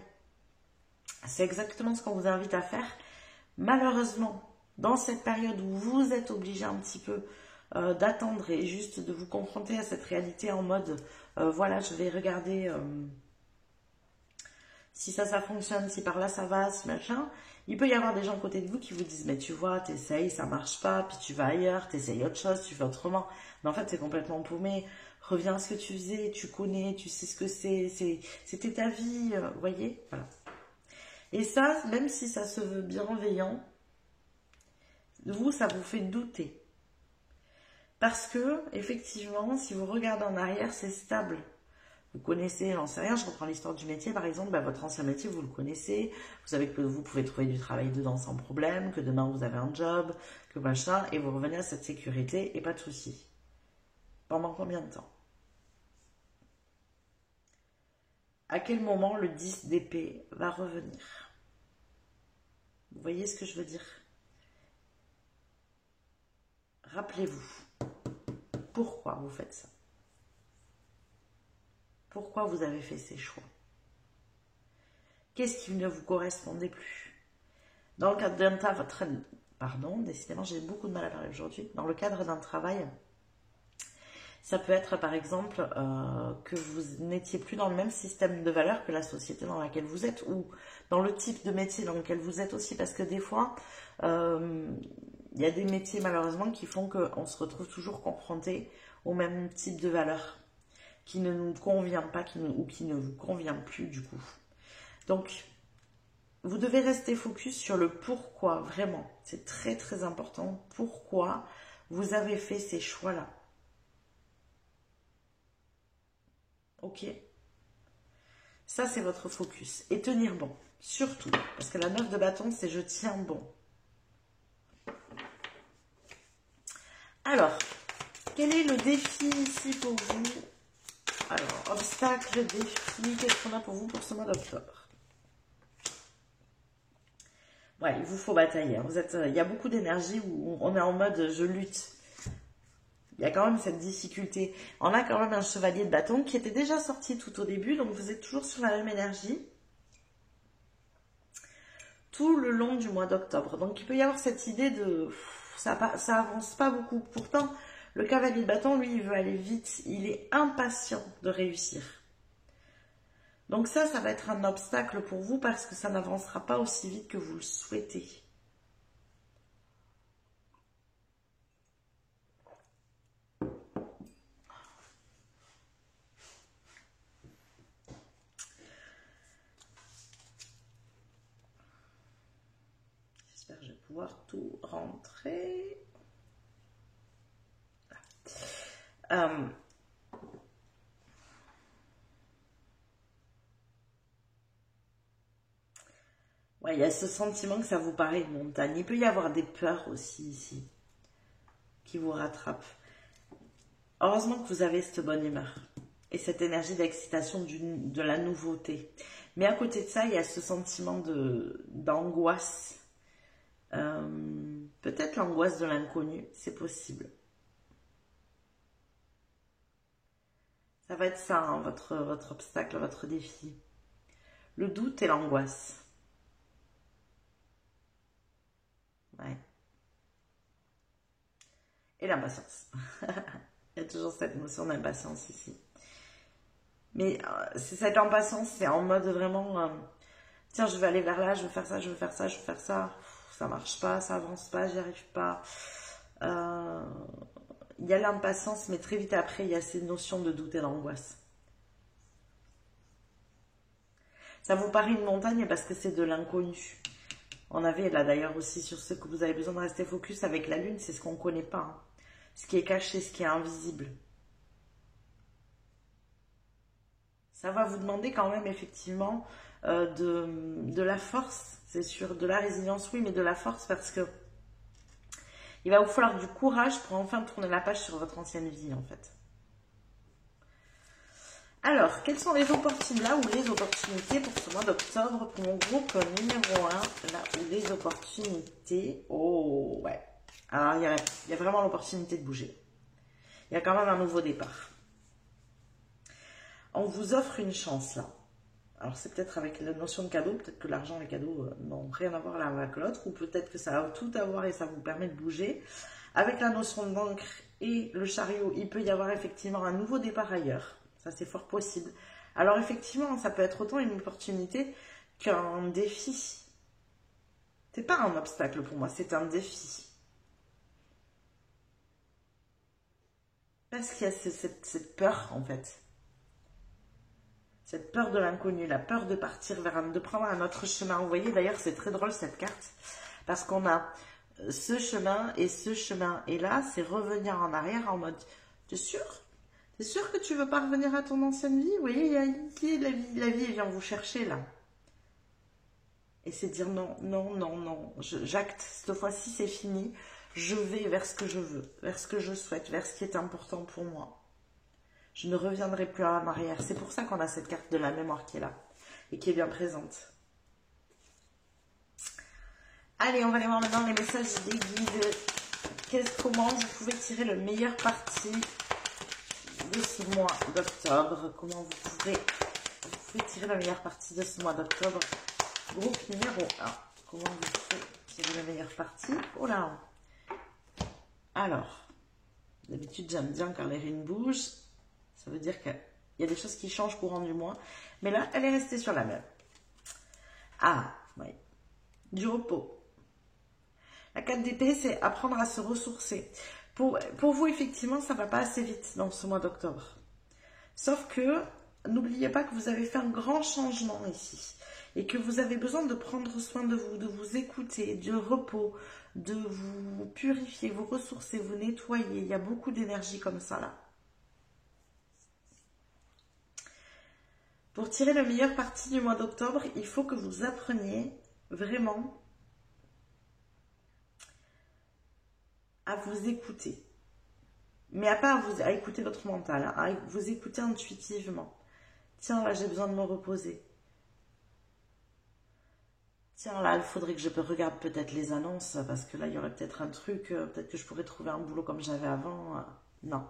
[SPEAKER 1] C'est exactement ce qu'on vous invite à faire. Malheureusement, dans cette période où vous êtes obligé un petit peu d'attendre et juste de vous confronter à cette réalité en mode, voilà, je vais regarder si ça fonctionne, si par là ça va, si machin. Il peut y avoir des gens à côté de vous qui vous disent, mais tu vois, t'essayes, ça marche pas, puis tu vas ailleurs, t'essayes autre chose, tu fais autrement. Mais en fait, c'est complètement paumé. Reviens à ce que tu faisais, tu connais, tu sais ce que c'était ta vie, vous voyez, voilà. Et ça, même si ça se veut bienveillant, vous, ça vous fait douter. Parce que, effectivement, si vous regardez en arrière, c'est stable. Vous connaissez, j'en sais rien, je reprends l'histoire du métier par exemple, votre ancien métier, vous le connaissez, vous savez que vous pouvez trouver du travail dedans sans problème, que demain vous avez un job, que machin, et vous revenez à cette sécurité et pas de souci. Pendant combien de temps? À quel moment le 10 d'épée va revenir? Vous voyez ce que je veux dire? Rappelez-vous, pourquoi vous faites ça? Pourquoi vous avez fait ces choix? Qu'est-ce qui ne vous correspondait plus? Dans le cadre d'un travail, pardon, décidément j'ai beaucoup de mal à parler aujourd'hui. Dans le cadre d'un travail, ça peut être par exemple que vous n'étiez plus dans le même système de valeurs que la société dans laquelle vous êtes, ou dans le type de métier dans lequel vous êtes aussi, parce que des fois, il y a des métiers malheureusement qui font qu'on se retrouve toujours confronté au même type de valeurs qui ne nous convient pas, ou qui ne vous convient plus du coup. Donc, vous devez rester focus sur le pourquoi, vraiment. C'est très très important. Pourquoi vous avez fait ces choix-là. Ok? Ça, c'est votre focus. Et tenir bon, surtout. Parce que la 9 de bâton, c'est je tiens bon. Alors, quel est le défi ici pour vous? Alors, obstacle, défi, qu'est-ce qu'on a pour vous pour ce mois d'octobre? Ouais, il vous faut batailler. Il y a beaucoup d'énergie où on est en mode je lutte. Il y a quand même cette difficulté. On a quand même un chevalier de bâton qui était déjà sorti tout au début, donc vous êtes toujours sur la même énergie. Tout le long du mois d'octobre. Donc il peut y avoir cette idée de... Ça avance pas beaucoup. Pourtant, le cavalier de bâton, lui, il veut aller vite. Il est impatient de réussir. Donc ça va être un obstacle pour vous parce que ça n'avancera pas aussi vite que vous le souhaitez. J'espère que je vais pouvoir tout rentrer. Ouais, il y a ce sentiment que ça vous paraît une montagne. Il peut y avoir des peurs aussi ici qui vous rattrapent. Heureusement que vous avez cette bonne humeur et cette énergie d'excitation de la nouveauté. Mais à côté de ça, il y a ce sentiment d'angoisse. Peut-être l'angoisse de l'inconnu, c'est possible. Ça va être ça, hein, votre obstacle, votre défi. le doute et l'angoisse. Ouais. Et l'impatience. Il y a toujours cette notion d'impatience ici. Mais c'est cette impatience, c'est en mode vraiment, tiens, je vais aller vers là, je veux faire ça, je veux faire ça, je veux faire ça. Ça marche pas, ça avance pas, j'y arrive pas. Il y a l'impatience, mais très vite après, il y a ces notions de doute et d'angoisse. Ça vous paraît une montagne parce que c'est de l'inconnu. On avait là d'ailleurs aussi sur ce que vous avez besoin de rester focus avec la lune, c'est ce qu'on ne connaît pas. Hein. Ce qui est caché, ce qui est invisible. Ça va vous demander quand même effectivement de la force, c'est sûr, de la résilience, oui, mais de la force parce que il va vous falloir du courage pour enfin tourner la page sur votre ancienne vie en fait. Alors, quelles sont les opportunités, là où les opportunités pour ce mois d'octobre pour mon groupe numéro 1, là où les opportunités, oh ouais, alors il y a vraiment l'opportunité de bouger. Il y a quand même un nouveau départ. On vous offre une chance là. Alors c'est peut-être avec la notion de cadeau, peut-être que l'argent et les cadeaux n'ont rien à voir l'un avec l'autre, ou peut-être que ça a tout à voir et ça vous permet de bouger. Avec la notion de l'encre et le chariot, il peut y avoir effectivement un nouveau départ ailleurs. Ça c'est fort possible. Alors effectivement, ça peut être autant une opportunité qu'un défi. C'est pas un obstacle pour moi, c'est un défi. Parce qu'il y a cette peur en fait. Cette peur de l'inconnu, la peur de partir de prendre un autre chemin. Vous voyez, d'ailleurs, c'est très drôle cette carte, parce qu'on a ce chemin et ce chemin. Et là, c'est revenir en arrière en mode, t'es sûr? T'es sûr que tu veux pas revenir à ton ancienne vie? Vous voyez, la vie vient vous chercher là. Et c'est dire non, non, non, non. J'acte, cette fois-ci, c'est fini. Je vais vers ce que je veux, vers ce que je souhaite, vers ce qui est important pour moi. Je ne reviendrai plus en arrière. C'est pour ça qu'on a cette carte de la mémoire qui est là et qui est bien présente. Allez, on va aller voir maintenant les messages des guides. Comment vous pouvez tirer le meilleur parti de ce mois d'octobre? Comment vous pouvez tirer le meilleur parti de ce mois d'octobre? Groupe numéro 1. Comment vous pouvez tirer le meilleur parti? Oh là! Alors, d'habitude, j'aime bien quand les runes bougent. Ça veut dire qu'il y a des choses qui changent courant du mois. Mais là, elle est restée sur la même. Ah, oui. Du repos. La 4 d'épée, c'est apprendre à se ressourcer. Pour vous, effectivement, ça ne va pas assez vite dans ce mois d'octobre. Sauf que, n'oubliez pas que vous avez fait un grand changement ici. Et que vous avez besoin de prendre soin de vous écouter, du repos, de vous purifier, vous ressourcer, vous nettoyer. Il y a beaucoup d'énergie comme ça, là. Pour tirer le meilleur parti du mois d'octobre, il faut que vous appreniez vraiment à vous écouter. Mais à écouter votre mental, hein, à vous écouter intuitivement. Tiens, là, j'ai besoin de me reposer. Tiens, là, il faudrait que je regarde peut-être les annonces, parce que là, il y aurait peut-être un truc, peut-être que je pourrais trouver un boulot comme j'avais avant. Non.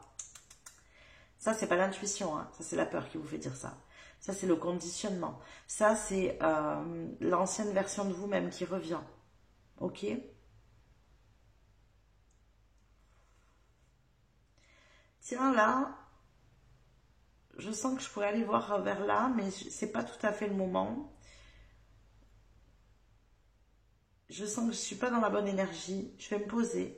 [SPEAKER 1] Ça, c'est pas l'intuition, hein, ça, c'est la peur qui vous fait dire ça. Ça, c'est le conditionnement. Ça, c'est l'ancienne version de vous-même qui revient. Ok? Tiens, là, je sens que je pourrais aller voir vers là, mais c'est pas tout à fait le moment. Je sens que je suis pas dans la bonne énergie. Je vais me poser.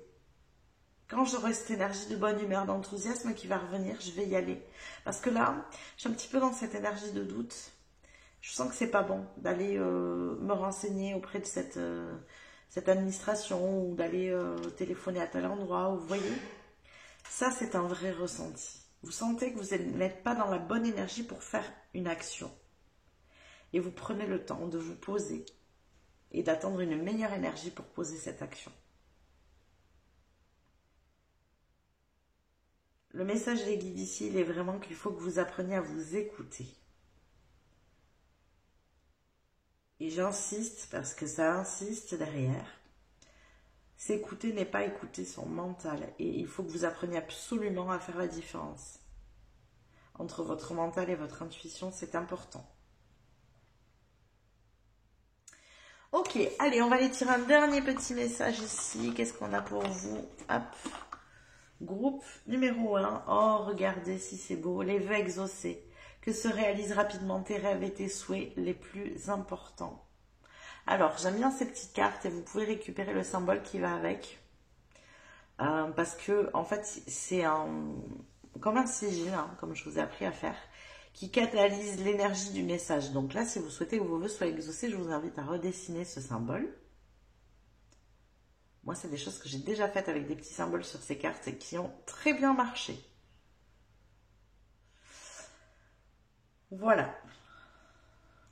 [SPEAKER 1] Quand j'aurai cette énergie de bonne humeur, d'enthousiasme qui va revenir, je vais y aller. Parce que là, je suis un petit peu dans cette énergie de doute. Je sens que c'est pas bon d'aller me renseigner auprès de cette administration ou d'aller téléphoner à tel endroit. Vous voyez, ça, c'est un vrai ressenti. Vous sentez que vous n'êtes pas dans la bonne énergie pour faire une action. Et vous prenez le temps de vous poser et d'attendre une meilleure énergie pour poser cette action. Le message des guides ici, il est vraiment qu'il faut que vous appreniez à vous écouter. Et j'insiste, parce que ça insiste derrière. S'écouter n'est pas écouter son mental. Et il faut que vous appreniez absolument à faire la différence. Entre votre mental et votre intuition, c'est important. Ok, allez, on va aller tirer un dernier petit message ici. Qu'est-ce qu'on a pour vous? Hop. Groupe numéro 1. Oh, regardez si c'est beau. Les vœux exaucés. Que se réalisent rapidement tes rêves et tes souhaits les plus importants. Alors, j'aime bien ces petites cartes et vous pouvez récupérer le symbole qui va avec. Parce que, en fait, c'est comme un sigil, hein, comme je vous ai appris à faire, qui catalyse l'énergie du message. Donc là, si vous souhaitez que vos vœux soient exaucés, je vous invite à redessiner ce symbole. Moi, c'est des choses que j'ai déjà faites avec des petits symboles sur ces cartes et qui ont très bien marché. Voilà.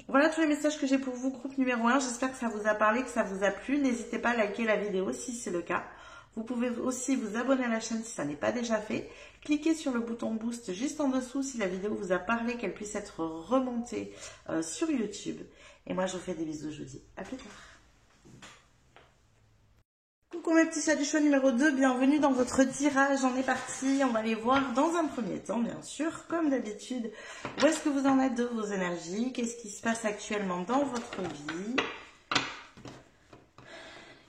[SPEAKER 1] Voilà tous les messages que j'ai pour vous, groupe numéro 1. J'espère que ça vous a parlé, que ça vous a plu. N'hésitez pas à liker la vidéo si c'est le cas. Vous pouvez aussi vous abonner à la chaîne si ça n'est pas déjà fait. Cliquez sur le bouton boost juste en dessous si la vidéo vous a parlé, qu'elle puisse être remontée sur YouTube. Et moi, je vous fais des bisous, je vous dis à plus tard. Coucou mes petits chats du choix numéro 2, bienvenue dans votre tirage. On est parti, on va aller voir dans un premier temps, bien sûr, comme d'habitude, où est-ce que vous en êtes de vos énergies, qu'est-ce qui se passe actuellement dans votre vie,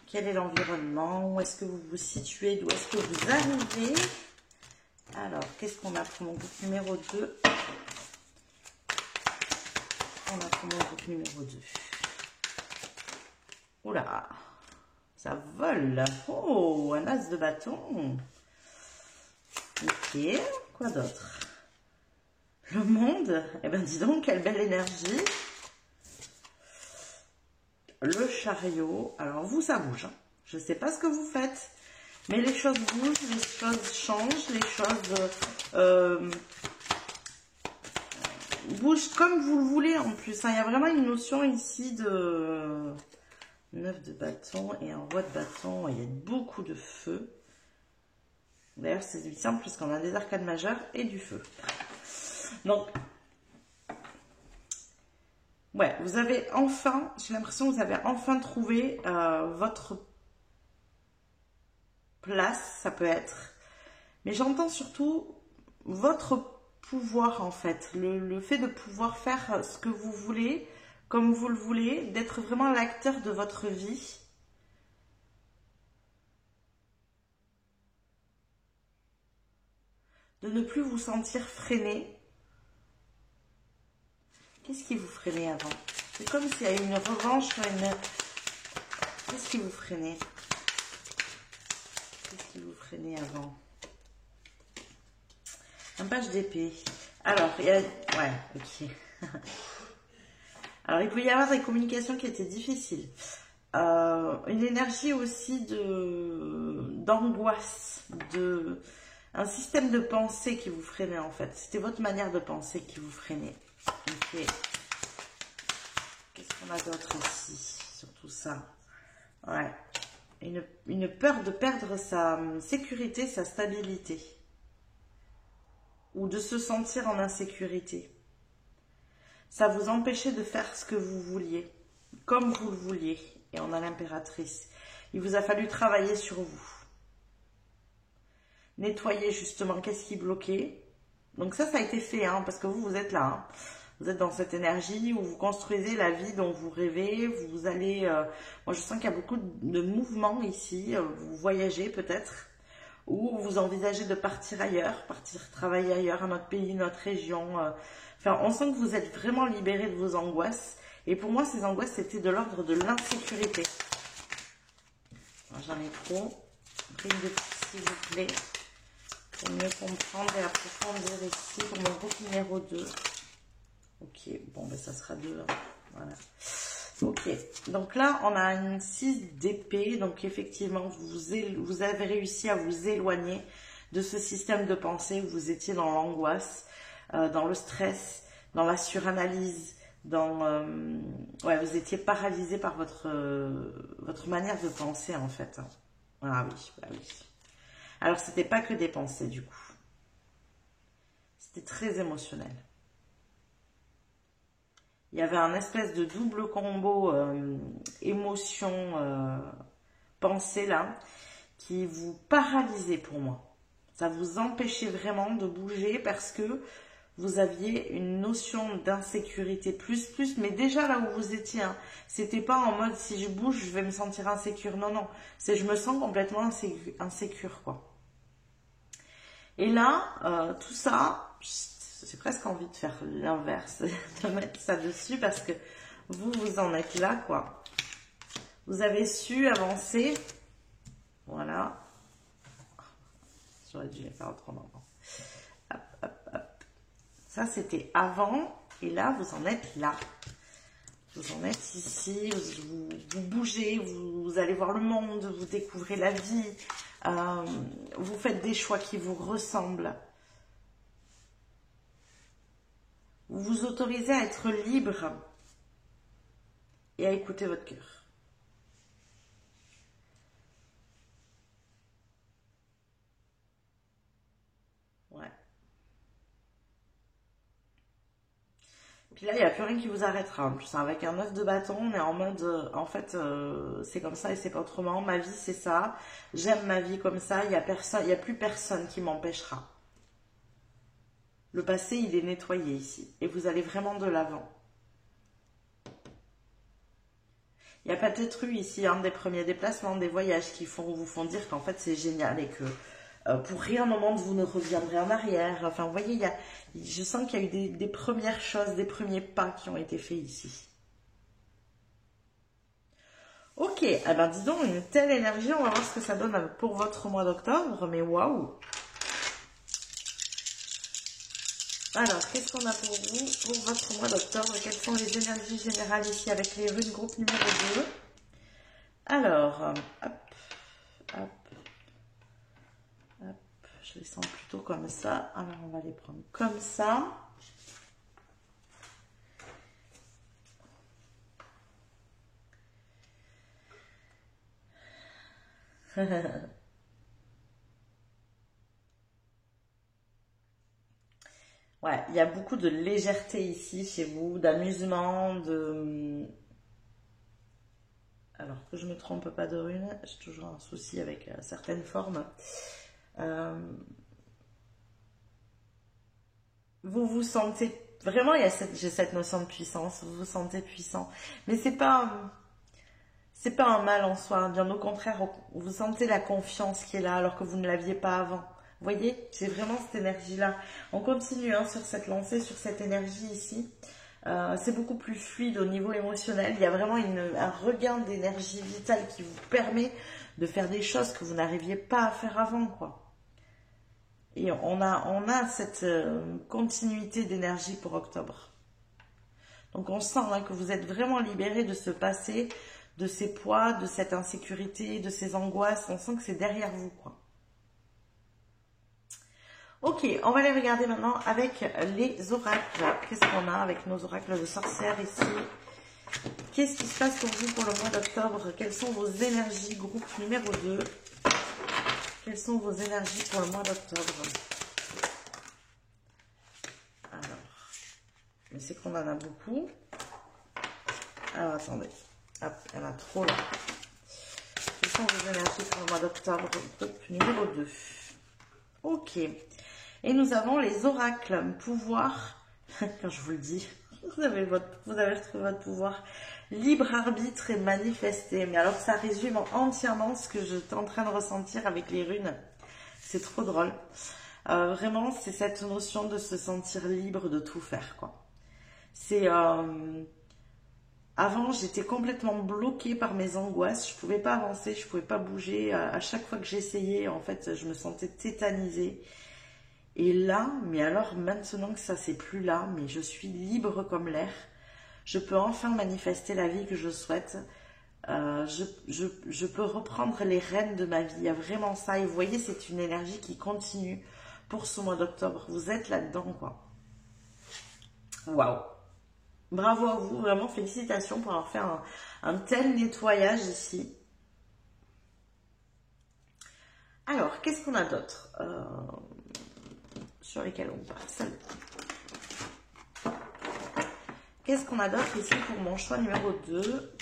[SPEAKER 1] quel est l'environnement, où est-ce que vous vous situez, d'où est-ce que vous arrivez. Alors, qu'est-ce qu'on a pour mon groupe numéro 2? On a pour mon groupe numéro 2. Oula! Ça vole. Oh, un as de bâton. Ok, quoi d'autre? Le monde. Eh ben, dis donc, quelle belle énergie. Le chariot. Alors, vous, ça bouge. Hein. Je ne sais pas ce que vous faites, mais les choses bougent, les choses changent, les choses bougent comme vous le voulez en plus. Hein. Il y a vraiment une notion ici de... 9 de bâton et un roi de bâton. Il y a beaucoup de feu. D'ailleurs, c'est simple puisqu'on a des arcades majeures et du feu. Donc, ouais, vous avez enfin, j'ai l'impression que vous avez enfin trouvé votre place, ça peut être. Mais j'entends surtout votre pouvoir en fait. Le fait de pouvoir faire ce que vous voulez, comme vous le voulez, d'être vraiment l'acteur de votre vie. De ne plus vous sentir freiné. Qu'est-ce qui vous freinait avant? C'est comme s'il y a une revanche, Qu'est-ce qui vous freinait? Qu'est-ce qui vous freinait avant? Un page d'épée. Alors, il y a... Ouais, ok. Alors, il peut y avoir des communications qui étaient difficiles. Une énergie aussi d'angoisse, un système de pensée qui vous freinait en fait. C'était votre manière de penser qui vous freinait. Ok. Qu'est-ce qu'on a d'autre ici sur tout ça? Ouais. Une peur de perdre sa sécurité, sa stabilité. Ou de se sentir en insécurité. Ça vous empêchait de faire ce que vous vouliez, comme vous le vouliez. Et on a l'impératrice. Il vous a fallu travailler sur vous. Nettoyer justement, qu'est-ce qui bloquait. Donc ça a été fait, hein, parce que vous êtes là. Hein. Vous êtes dans cette énergie où vous construisez la vie dont vous rêvez. Vous allez... moi, je sens qu'il y a beaucoup de mouvements ici. Vous voyagez peut-être. Ou vous envisagez de partir ailleurs, partir travailler ailleurs, à notre pays, notre région. Enfin, on sent que vous êtes vraiment libéré de vos angoisses. Et pour moi, ces angoisses, c'était de l'ordre de l'insécurité. J'en ai trop. Brille de plus, s'il vous plaît. Pour mieux comprendre et approfondir ici pour mon groupe numéro 2. Ok, bon, ben ça sera 2. Hein. Voilà. Ok, donc là, on a une 6 d'épée. Donc effectivement, vous avez réussi à vous éloigner de ce système de pensée où vous étiez dans l'angoisse, dans le stress, dans la suranalyse, ouais, vous étiez paralysé par votre manière de penser en fait. Ah oui, bah oui. Alors c'était pas que des pensées du coup. C'était très émotionnel. Il y avait un espèce de double combo émotion-pensée là qui vous paralysait pour moi. Ça vous empêchait vraiment de bouger parce que vous aviez une notion d'insécurité plus, mais déjà là où vous étiez, hein, c'était pas en mode si je bouge, je vais me sentir insécure. Non, non, c'est je me sens complètement insécure, quoi. Et là, tout ça, j'ai presque envie de faire l'inverse, de mettre ça dessus parce que vous en êtes là, quoi. Vous avez su avancer. Voilà. J'aurais dû les faire autrement. Hop, hop, hop. Ça, c'était avant. Et là, vous en êtes là. Vous en êtes ici. Vous bougez. Vous allez voir le monde. Vous découvrez la vie. Vous faites des choix qui vous ressemblent. Vous vous autorisez à être libre et à écouter votre cœur. Ouais. Puis là, il n'y a plus rien qui vous arrêtera. En plus, avec un 9 de bâton, on est en mode, en fait, c'est comme ça et c'est pas autrement. Ma vie, c'est ça. J'aime ma vie comme ça. Il n'y a plus personne qui m'empêchera. Le passé, il est nettoyé ici. Et vous allez vraiment de l'avant. Il y a peut-être eu ici des premiers déplacements, des voyages qui vous font dire qu'en fait, c'est génial et que pour rien au monde, vous ne reviendrez en arrière. Enfin, vous voyez, je sens qu'il y a eu des premières choses, des premiers pas qui ont été faits ici. Ok, eh ben dis donc, une telle énergie, on va voir ce que ça donne pour votre mois d'octobre, mais waouh! Alors, qu'est-ce qu'on a pour vous, pour votre mois d'octobre? Quelles sont les énergies générales ici avec les runes groupe numéro 2? Alors, hop, hop, hop, je les sens plutôt comme ça. Alors, on va les prendre comme ça. Ouais, il y a beaucoup de légèreté ici chez vous, d'amusement, de... Alors que je ne me trompe pas de rune, j'ai toujours un souci avec certaines formes. Vous vous sentez... Vraiment, j'ai cette notion de puissance, vous vous sentez puissant. Mais c'est pas un mal en soi, bien au contraire, vous sentez la confiance qui est là alors que vous ne l'aviez pas avant. Vous voyez, j'ai vraiment cette énergie-là. On continue sur cette lancée, sur cette énergie ici. C'est beaucoup plus fluide au niveau émotionnel. Il y a vraiment un regain d'énergie vitale qui vous permet de faire des choses que vous n'arriviez pas à faire avant, quoi. Et on a cette continuité d'énergie pour octobre. Donc on sent que vous êtes vraiment libéré de ce passé, de ces poids, de cette insécurité, de ces angoisses. On sent que c'est derrière vous, quoi. Ok, on va aller regarder maintenant avec les oracles. Qu'est-ce qu'on a avec nos oracles de sorcières ici? Qu'est-ce qui se passe pour vous pour le mois d'octobre? Quelles sont vos énergies? Groupe numéro 2. Quelles sont vos énergies pour le mois d'octobre? Alors, mais c'est qu'on en a beaucoup. Alors, attendez. Hop, il y en a trop là. Quelles sont vos énergies pour le mois d'octobre? Groupe numéro 2. Ok. Et nous avons les oracles, pouvoir, quand je vous le dis, vous avez retrouvé votre pouvoir, libre arbitre et manifester. Mais alors ça résume entièrement ce que j'étais en train de ressentir avec les runes. C'est trop drôle. Vraiment, c'est cette notion de se sentir libre de tout faire, quoi. C'est... Avant, j'étais complètement bloquée par mes angoisses. Je ne pouvais pas avancer, je ne pouvais pas bouger. À chaque fois que j'essayais, en fait, je me sentais tétanisée. Et là, mais alors maintenant que ça c'est plus là, mais je suis libre comme l'air, je peux enfin manifester la vie que je souhaite, je peux reprendre les rênes de ma vie, il y a vraiment ça, et vous voyez c'est une énergie qui continue pour ce mois d'octobre, vous êtes là-dedans quoi. Waouh! Bravo à vous, vraiment félicitations pour avoir fait un tel nettoyage ici. Alors, qu'est-ce qu'on a d'autre sur lesquels on passe. Qu'est-ce qu'on a d'autre ici pour mon choix numéro 2?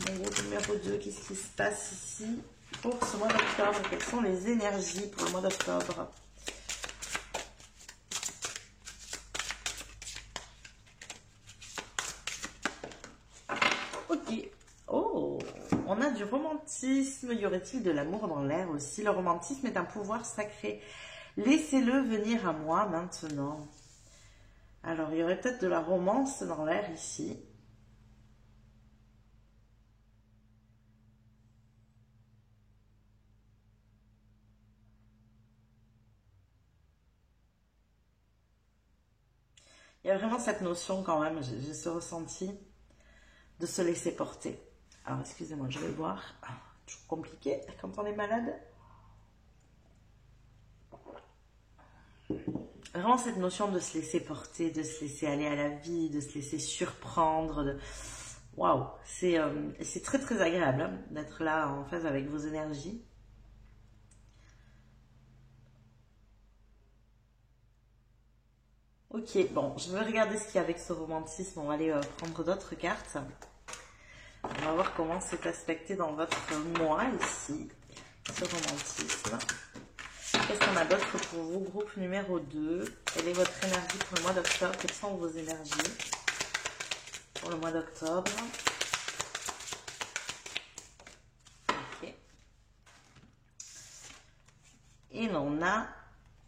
[SPEAKER 1] Mon groupe numéro 2, qu'est-ce qui se passe ici pour ce mois d'octobre? Quelles sont les énergies pour le mois d'octobre? On a du romantisme. Y aurait-il de l'amour dans l'air aussi? Le romantisme est un pouvoir sacré. Laissez-le venir à moi maintenant. Alors, il y aurait peut-être de la romance dans l'air ici. Il y a vraiment cette notion quand même, j'ai ce ressenti de se laisser porter. Alors, excusez-moi, je vais boire. Toujours compliqué quand on est malade. Vraiment cette notion de se laisser porter, de se laisser aller à la vie, de se laisser surprendre. Waouh, c'est très très agréable hein, d'être là en phase avec vos énergies. Ok, bon, je vais regarder ce qu'il y a avec ce romantisme. On va aller prendre d'autres cartes. On va voir comment c'est aspecté dans votre moi ici, ce romantisme. Qu'est-ce qu'on a d'autre pour vous? Groupe numéro 2. Quelle est votre énergie pour le mois d'octobre? Quelles sont vos énergies pour le mois d'octobre? Ok. Et on a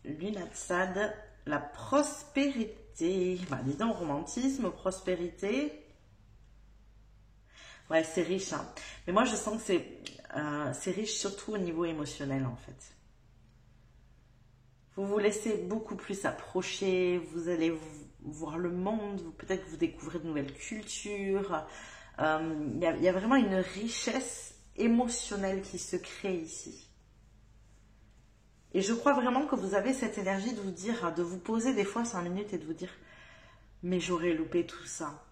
[SPEAKER 1] l'Unatsad, la prospérité. Bah, dis donc, romantisme, prospérité. Ouais, c'est riche. Hein. Mais moi, je sens que c'est riche surtout au niveau émotionnel, en fait. Vous vous laissez beaucoup plus approcher, vous allez voir le monde, peut-être que vous découvrez de nouvelles cultures. Il y a vraiment une richesse émotionnelle qui se crée ici. Et je crois vraiment que vous avez cette énergie de vous dire, de vous poser des fois 5 minutes et de vous dire « Mais j'aurais loupé tout ça.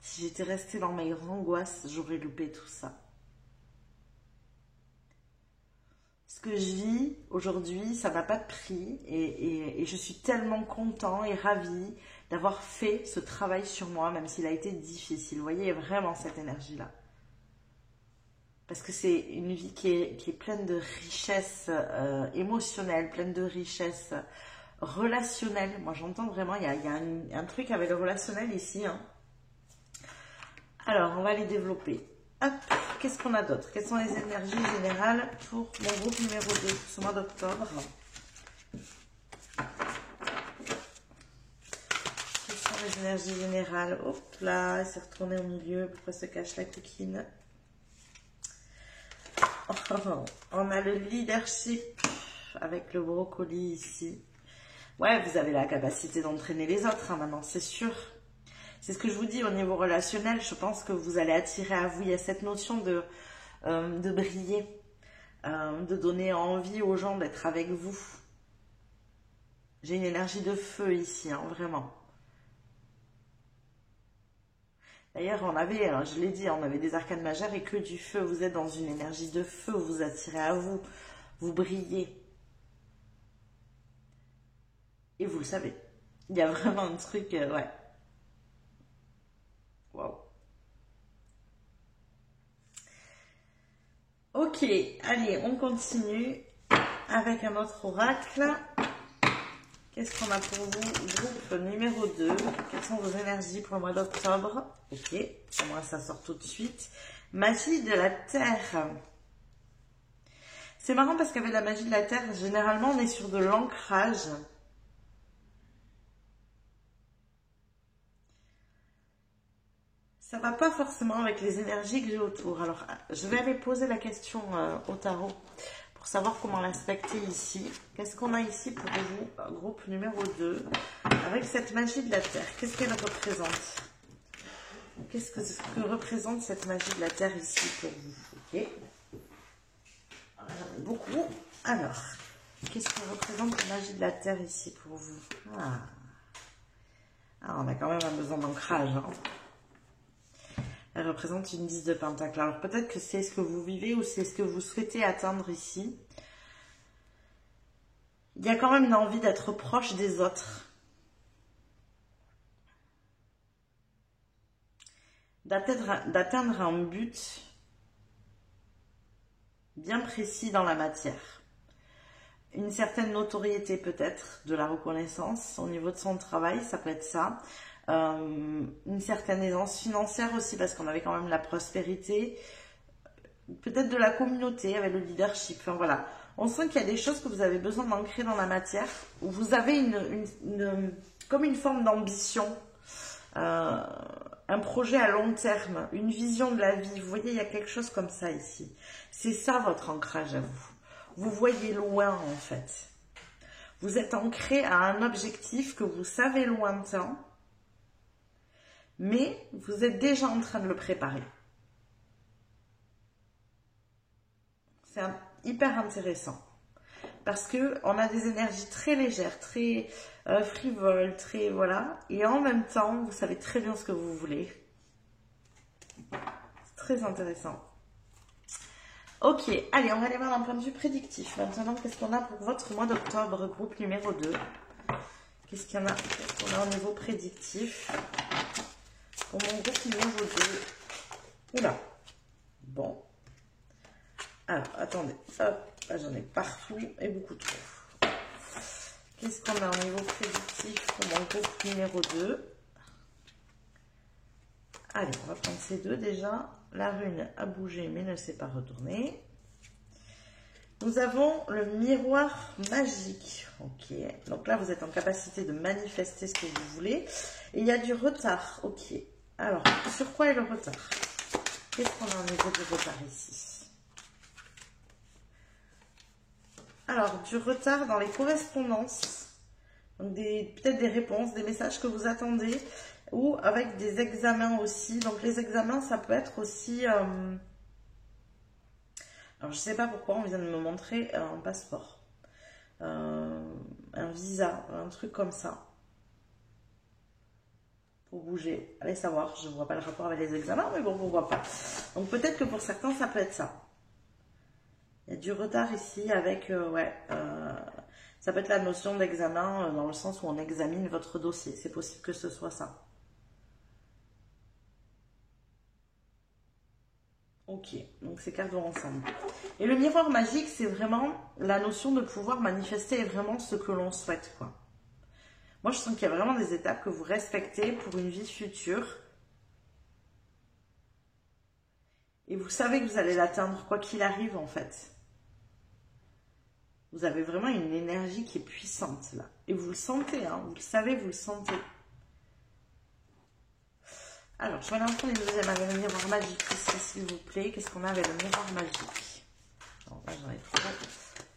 [SPEAKER 1] Si j'étais restée dans mes angoisses, j'aurais loupé tout ça. » Ce que je vis aujourd'hui, ça n'a pas de prix et je suis tellement content et ravie d'avoir fait ce travail sur moi, même s'il a été difficile. Vous voyez, il y a vraiment cette énergie-là. Parce que c'est une vie qui est pleine de richesse émotionnelle, pleine de richesse relationnelle. Moi, j'entends vraiment, il y a un truc avec le relationnel ici. Hein. Alors, on va les développer. Hop, qu'est-ce qu'on a d'autre? Quelles sont les énergies générales pour mon groupe numéro 2, ce mois d'octobre? Quelles sont les énergies générales? Hop là, elle s'est retournée au milieu. Pourquoi se cache la coquine? Oh, on a le leadership avec le brocoli ici. Ouais, vous avez la capacité d'entraîner les autres hein, maintenant, c'est sûr. C'est ce que je vous dis au niveau relationnel, je pense que vous allez attirer à vous, il y a cette notion de briller, de donner envie aux gens d'être avec vous. J'ai une énergie de feu ici, hein, vraiment. D'ailleurs, je l'ai dit, on avait des arcanes majeures et que du feu. Vous êtes dans une énergie de feu, vous attirez à vous, vous brillez. Et vous le savez. Il y a vraiment un truc, ouais. Waouh. Ok, allez, on continue avec un autre oracle. Qu'est-ce qu'on a pour vous? Groupe numéro 2. Quelles sont vos énergies pour le mois d'octobre? Ok, pour moi ça sort tout de suite. Magie de la terre. C'est marrant parce qu'avec la magie de la terre, généralement on est sur de l'ancrage. Ça va pas forcément avec les énergies que j'ai autour. Alors, je vais aller poser la question au tarot pour savoir comment l'aspecter ici. Qu'est-ce qu'on a ici pour vous, groupe numéro 2, avec cette magie de la terre? Qu'est-ce qu'elle représente? Qu'est-ce que représente cette magie de la terre ici pour vous? Ok. Beaucoup. Alors, qu'est-ce que représente la magie de la terre ici pour vous? On a quand même un besoin d'ancrage. Hein. Elle représente une 10 de pentacle. Alors peut-être que c'est ce que vous vivez ou c'est ce que vous souhaitez atteindre ici. Il y a quand même une envie d'être proche des autres. D'atteindre un but bien précis dans la matière. Une certaine notoriété peut-être, de la reconnaissance au niveau de son travail, ça peut être ça. Une certaine aisance financière aussi parce qu'on avait quand même la prospérité, peut-être de la communauté, avec le leadership. Enfin voilà, on sent qu'il y a des choses que vous avez besoin d'ancrer dans la matière, où vous avez comme une forme d'ambition, un projet à long terme, une vision de la vie. Vous voyez, il y a quelque chose comme ça ici. C'est ça votre ancrage à vous. Vous voyez loin en fait. Vous êtes ancré à un objectif que vous savez lointain, mais vous êtes déjà en train de le préparer. C'est hyper intéressant. Parce qu'on a des énergies très légères, très frivoles, très voilà. Et en même temps, vous savez très bien ce que vous voulez. C'est très intéressant. Ok, allez, on va aller voir d'un point de vue prédictif. Maintenant, qu'est-ce qu'on a pour votre mois d'octobre, groupe numéro 2? Qu'est-ce qu'on a au niveau prédictif pour mon groupe numéro 2? Oula. Bon. Alors, attendez. Hop, là, j'en ai partout et beaucoup trop. Qu'est-ce qu'on a au niveau prédictif pour mon groupe numéro 2? Allez, on va prendre ces deux déjà. La rune a bougé mais ne s'est pas retournée. Nous avons le miroir magique. Ok, donc là vous êtes en capacité de manifester ce que vous voulez. Et il y a du retard. Ok, alors sur quoi est le retard? Qu'est-ce qu'on a au niveau du retard ici? Alors, du retard dans les correspondances. Donc peut-être des réponses, des messages que vous attendez. Ou avec des examens aussi. Donc les examens, ça peut être aussi... alors je ne sais pas pourquoi, on vient de me montrer un passeport. Un visa, un truc comme ça. Pour bouger. Allez savoir, je ne vois pas le rapport avec les examens, mais bon, pourquoi pas. Donc peut-être que pour certains, ça peut être ça. Il y a du retard ici avec... ça peut être la notion d'examen dans le sens où on examine votre dossier. C'est possible que ce soit ça. Ok, donc ces cartes vont ensemble. Et le miroir magique, c'est vraiment la notion de pouvoir manifester vraiment ce que l'on souhaite, quoi. Moi, je sens qu'il y a vraiment des étapes que vous respectez pour une vie future. Et vous savez que vous allez l'atteindre, quoi qu'il arrive, en fait. Vous avez vraiment une énergie qui est puissante, là. Et vous le sentez, hein. Vous le savez, vous le sentez. Alors, je vais aller prendre une deuxième avec le miroir magique ici, s'il vous plaît. Qu'est-ce qu'on a avec le miroir magique? Alors là, j'en ai trop.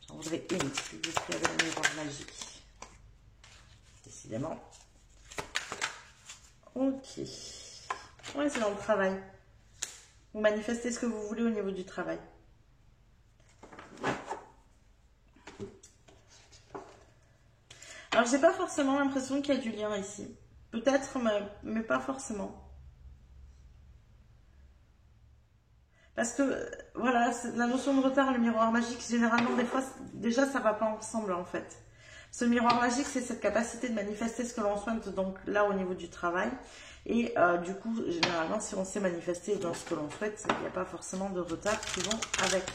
[SPEAKER 1] J'en voudrais une, s'il vous plaît, avec le miroir magique. Décidément. Ok. Ouais, c'est dans le travail. Vous manifestez ce que vous voulez au niveau du travail. Alors, j'ai pas forcément l'impression qu'il y a du lien ici. Peut-être, mais pas forcément. Parce que, voilà, la notion de retard et le miroir magique, généralement, des fois, déjà, ça ne va pas ensemble, en fait. Ce miroir magique, c'est cette capacité de manifester ce que l'on souhaite, donc là, au niveau du travail. Et du coup, généralement, si on sait manifester dans ce que l'on souhaite, il n'y a pas forcément de retard qui vont avec.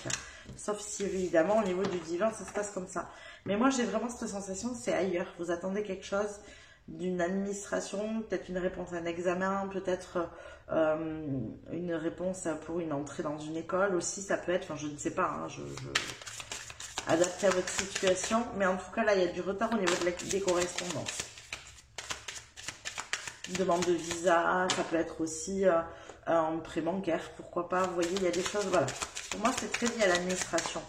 [SPEAKER 1] Sauf si, évidemment, au niveau du divin, ça se passe comme ça. Mais moi, j'ai vraiment cette sensation que c'est ailleurs. Vous attendez quelque chose d'une administration, peut-être une réponse à un examen, peut-être une réponse pour une entrée dans une école aussi, ça peut être, enfin je ne sais pas, hein, adapté à votre situation, mais en tout cas là il y a du retard au niveau des correspondances. Une demande de visa, ça peut être aussi un prêt bancaire, pourquoi pas, vous voyez, il y a des choses, voilà. Pour moi c'est très lié à l'administration.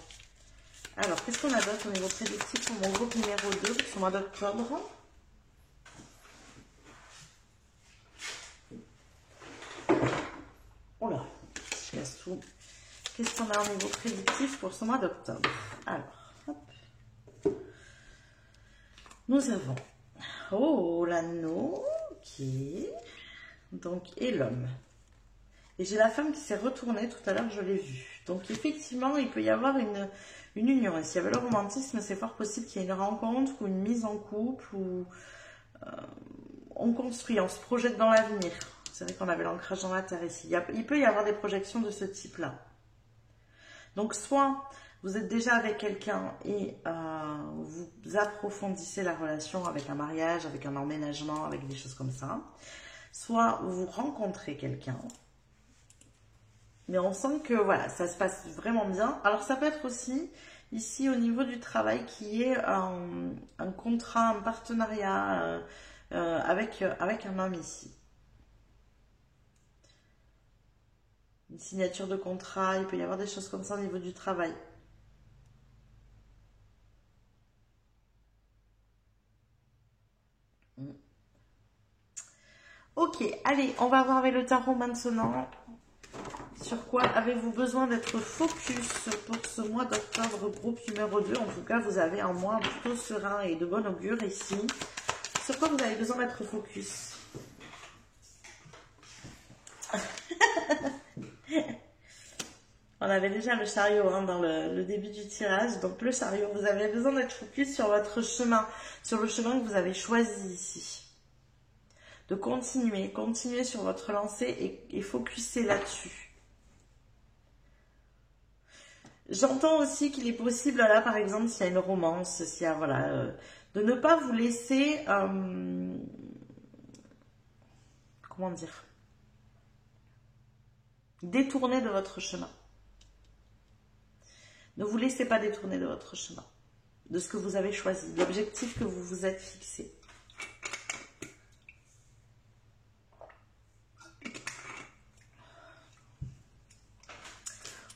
[SPEAKER 1] Alors, qu'est-ce qu'on a d'autre au niveau prédictif pour mon groupe numéro 2 pour ce mois d'octobre? Oh là, je casse tout. Qu'est-ce qu'on a au niveau prédictif pour ce mois d'octobre? Alors, hop. Nous avons, oh, l'anneau, ok. Donc, et l'homme. Et j'ai la femme qui s'est retournée tout à l'heure, je l'ai vue. Donc, effectivement, il peut y avoir une union. Et s'il y avait le romantisme, c'est fort possible qu'il y ait une rencontre ou une mise en couple ou on construit, on se projette dans l'avenir. C'est vrai qu'on avait l'ancrage dans la terre ici. Il peut y avoir des projections de ce type-là. Donc, soit vous êtes déjà avec quelqu'un et vous approfondissez la relation avec un mariage, avec un emménagement, avec des choses comme ça. Soit vous rencontrez quelqu'un. Mais on sent que voilà, ça se passe vraiment bien. Alors ça peut être aussi ici au niveau du travail qui est un contrat, un partenariat avec un homme ici. Une signature de contrat, il peut y avoir des choses comme ça au niveau du travail. Ok, allez, on va voir avec le tarot maintenant. Sur quoi avez-vous besoin d'être focus pour ce mois d'octobre, groupe numéro 2? En tout cas, vous avez un mois plutôt serein et de bon augure ici. Sur quoi vous avez besoin d'être focus? On avait déjà le chariot hein, dans le début du tirage. Donc le chariot, vous avez besoin d'être focus sur votre chemin, sur le chemin que vous avez choisi ici. De continuer sur votre lancée et focuser là-dessus. J'entends aussi qu'il est possible, là par exemple, s'il y a une romance, s'il y a, voilà, de ne pas vous laisser, comment dire, détourner de votre chemin. Ne vous laissez pas détourner de votre chemin, de ce que vous avez choisi, de l'objectif que vous vous êtes fixé.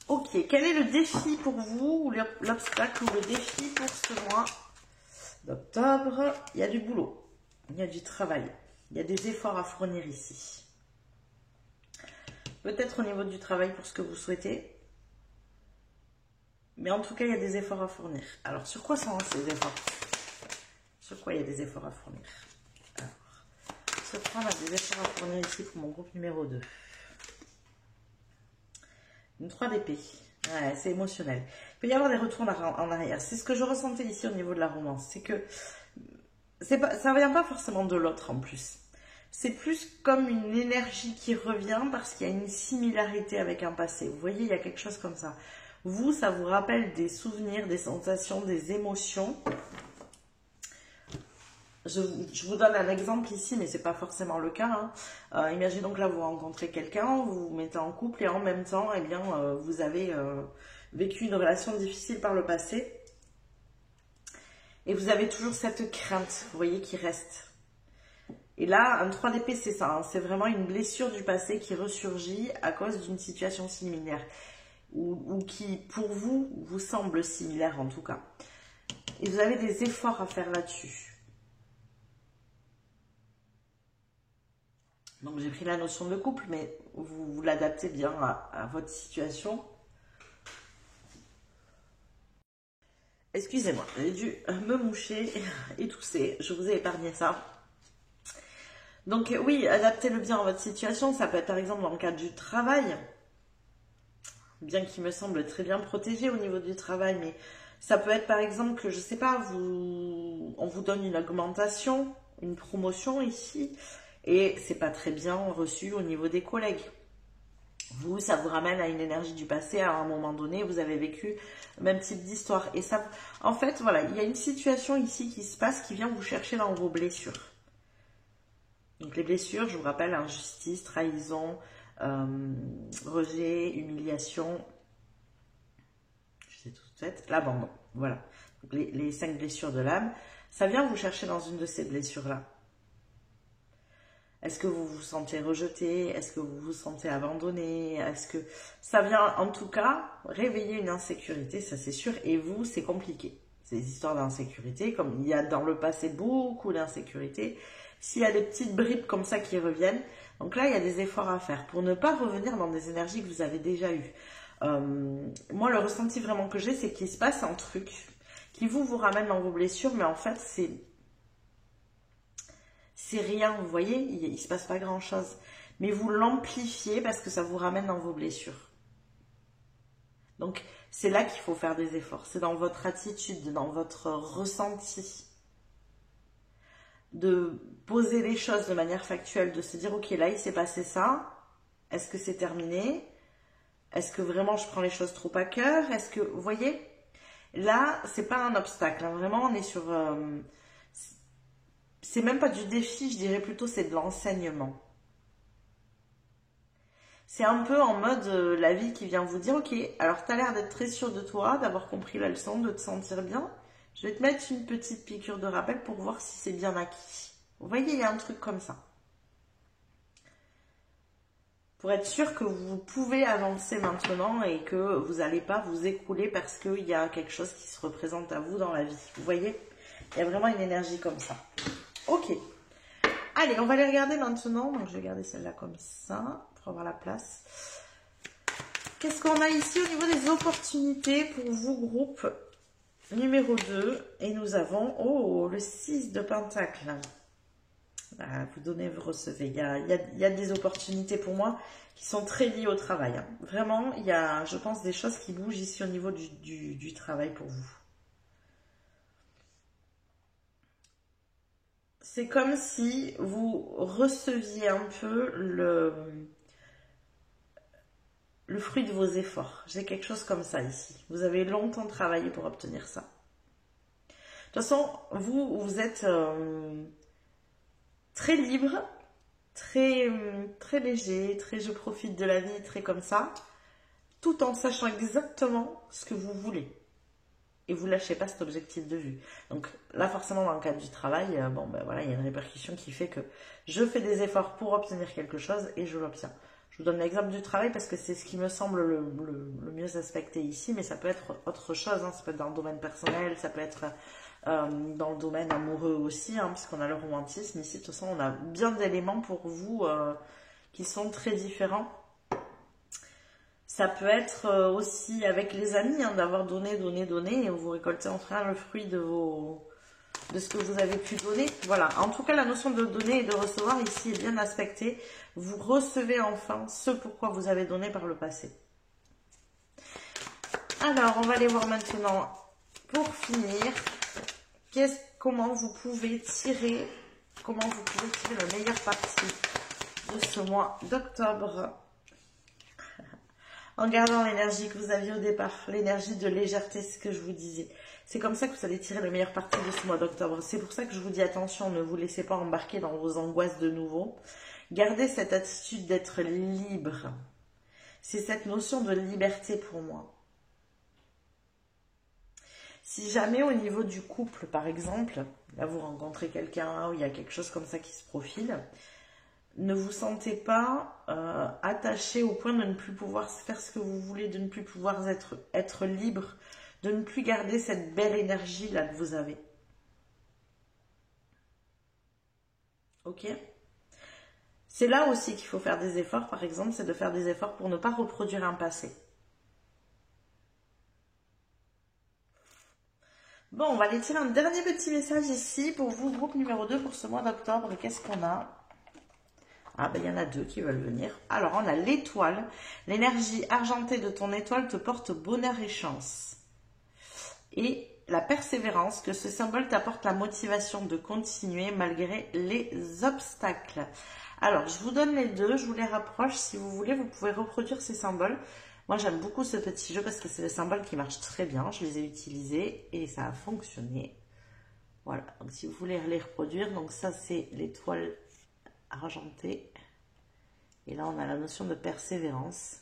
[SPEAKER 1] Ok, quel est le défi pour vous, ou l'obstacle ou le défi pour ce mois d'octobre? Il y a du boulot, il y a du travail, il y a des efforts à fournir ici. Peut-être au niveau du travail pour ce que vous souhaitez, mais en tout cas, il y a des efforts à fournir. Alors, sur quoi sont ces efforts? Sur quoi il y a des efforts à fournir? Alors, sur quoi on a des efforts à fournir ici pour mon groupe numéro 2? Une 3 d'épée. Ouais, c'est émotionnel. Il peut y avoir des retours en arrière. C'est ce que je ressentais ici au niveau de la romance. C'est que ça ne vient pas forcément de l'autre en plus. C'est plus comme une énergie qui revient parce qu'il y a une similarité avec un passé. Vous voyez, il y a quelque chose comme ça. Vous, ça vous rappelle des souvenirs, des sensations, des émotions. Je vous donne un exemple ici, mais ce n'est pas forcément le cas. Hein. Imaginons que là, vous rencontrez quelqu'un, vous vous mettez en couple et en même temps, eh bien, vous avez vécu une relation difficile par le passé. Et vous avez toujours cette crainte, vous voyez, qui reste. Et là, un 3 d'épée, c'est ça. Hein, c'est vraiment une blessure du passé qui ressurgit à cause d'une situation similaire. Ou qui, pour vous, vous semble similaire en tout cas. Et vous avez des efforts à faire là-dessus. Donc j'ai pris la notion de couple, mais vous l'adaptez bien à votre situation. Excusez-moi, j'ai dû me moucher et tousser. Je vous ai épargné ça. Donc oui, adaptez-le bien à votre situation. Ça peut être par exemple dans le cadre du travail. Bien qu'il me semble très bien protégé au niveau du travail, mais ça peut être par exemple que, je ne sais pas, on vous donne une augmentation, une promotion ici, et c'est pas très bien reçu au niveau des collègues. Vous, ça vous ramène à une énergie du passé, à un moment donné, vous avez vécu le même type d'histoire. Et ça, en fait, voilà, il y a une situation ici qui se passe qui vient vous chercher dans vos blessures. Donc les blessures, je vous rappelle, injustice, trahison, rejet, humiliation, je sais tout de suite, l'abandon, voilà. Donc les 5 blessures de l'âme, ça vient vous chercher dans une de ces blessures-là. Est-ce que vous vous sentez rejeté? Est-ce que vous vous sentez abandonné? Est-ce que ça vient en tout cas réveiller une insécurité, ça c'est sûr, et vous, c'est compliqué. Ces histoires d'insécurité, comme il y a dans le passé beaucoup d'insécurité, s'il y a des petites bribes comme ça qui reviennent, donc là il y a des efforts à faire pour ne pas revenir dans des énergies que vous avez déjà eues. Moi le ressenti vraiment que j'ai, c'est qu'il se passe un truc qui vous ramène dans vos blessures, mais en fait c'est rien, vous voyez, il ne se passe pas grand chose, mais vous l'amplifiez parce que ça vous ramène dans vos blessures. Donc c'est là qu'il faut faire des efforts, c'est dans votre attitude, dans votre ressenti, de poser les choses de manière factuelle, de se dire ok, là il s'est passé ça, est-ce que c'est terminé? Est-ce que vraiment je prends les choses trop à cœur? Est-ce que, vous voyez, là c'est pas un obstacle, hein. Vraiment on est sur, c'est même pas du défi, je dirais plutôt c'est de l'enseignement. C'est un peu en mode la vie qui vient vous dire, ok, alors tu as l'air d'être très sûr de toi, d'avoir compris la leçon, de te sentir bien. Je vais te mettre une petite piqûre de rappel pour voir si c'est bien acquis. Vous voyez, il y a un truc comme ça. Pour être sûr que vous pouvez avancer maintenant et que vous n'allez pas vous écrouler parce qu'il y a quelque chose qui se représente à vous dans la vie. Vous voyez, il y a vraiment une énergie comme ça. Ok. Allez, on va les regarder maintenant. Donc, je vais garder celle-là comme ça pour avoir la place. Qu'est-ce qu'on a ici au niveau des opportunités pour vous, groupe numéro 2? Et nous avons, oh, le 6 de Pentacle. Vous donnez, vous recevez. Il y a des opportunités pour moi qui sont très liées au travail. Hein. Vraiment, il y a, je pense, des choses qui bougent ici au niveau du travail pour vous. C'est comme si vous receviez un peu le fruit de vos efforts. J'ai quelque chose comme ça ici. Vous avez longtemps travaillé pour obtenir ça. De toute façon, vous êtes très libre, très léger, très je profite de la vie, très comme ça, tout en sachant exactement ce que vous voulez. Et vous ne lâchez pas cet objectif de vue. Donc là, forcément, dans le cadre du travail, bon, ben voilà, il y a une répercussion qui fait que je fais des efforts pour obtenir quelque chose et je l'obtiens. Je vous donne l'exemple du travail parce que c'est ce qui me semble le mieux aspecté ici, mais ça peut être autre chose, hein. Ça peut être dans le domaine personnel, ça peut être dans le domaine amoureux aussi, hein, puisqu'on a le romantisme. Ici, de toute façon, on a bien d'éléments pour vous qui sont très différents. Ça peut être aussi avec les amis, hein, d'avoir donné, et vous récoltez enfin le fruit de ce que vous avez pu donner. Voilà, en tout cas, la notion de donner et de recevoir ici est bien aspectée. Vous recevez enfin ce pourquoi vous avez donné par le passé. Alors, on va aller voir maintenant, pour finir, comment vous pouvez tirer le meilleur parti de ce mois d'octobre. En gardant l'énergie que vous aviez au départ, l'énergie de légèreté, ce que je vous disais. C'est comme ça que vous allez tirer le meilleur parti de ce mois d'octobre. C'est pour ça que je vous dis attention, ne vous laissez pas embarquer dans vos angoisses de nouveau. Gardez cette attitude d'être libre. C'est cette notion de liberté pour moi. Si jamais au niveau du couple, par exemple, là vous rencontrez quelqu'un où il y a quelque chose comme ça qui se profile, ne vous sentez pas attaché au point de ne plus pouvoir faire ce que vous voulez, de ne plus pouvoir être libre, de ne plus garder cette belle énergie là que vous avez. Ok? C'est là aussi qu'il faut faire des efforts, par exemple, c'est de faire des efforts pour ne pas reproduire un passé. Bon, on va aller tirer un dernier petit message ici pour vous, groupe numéro 2 pour ce mois d'octobre. Qu'est-ce qu'on a? Ah ben il y en a deux qui veulent venir. Alors on a l'étoile. L'énergie argentée de ton étoile te porte bonheur et chance. Et la persévérance, que ce symbole t'apporte la motivation de continuer malgré les obstacles. Alors je vous donne les deux, je vous les rapproche. Si vous voulez, vous pouvez reproduire ces symboles. Moi j'aime beaucoup ce petit jeu parce que c'est des symboles qui marchent très bien. Je les ai utilisés et ça a fonctionné. Voilà, donc si vous voulez les reproduire, donc ça c'est l'étoile argenté. Et là, on a la notion de persévérance.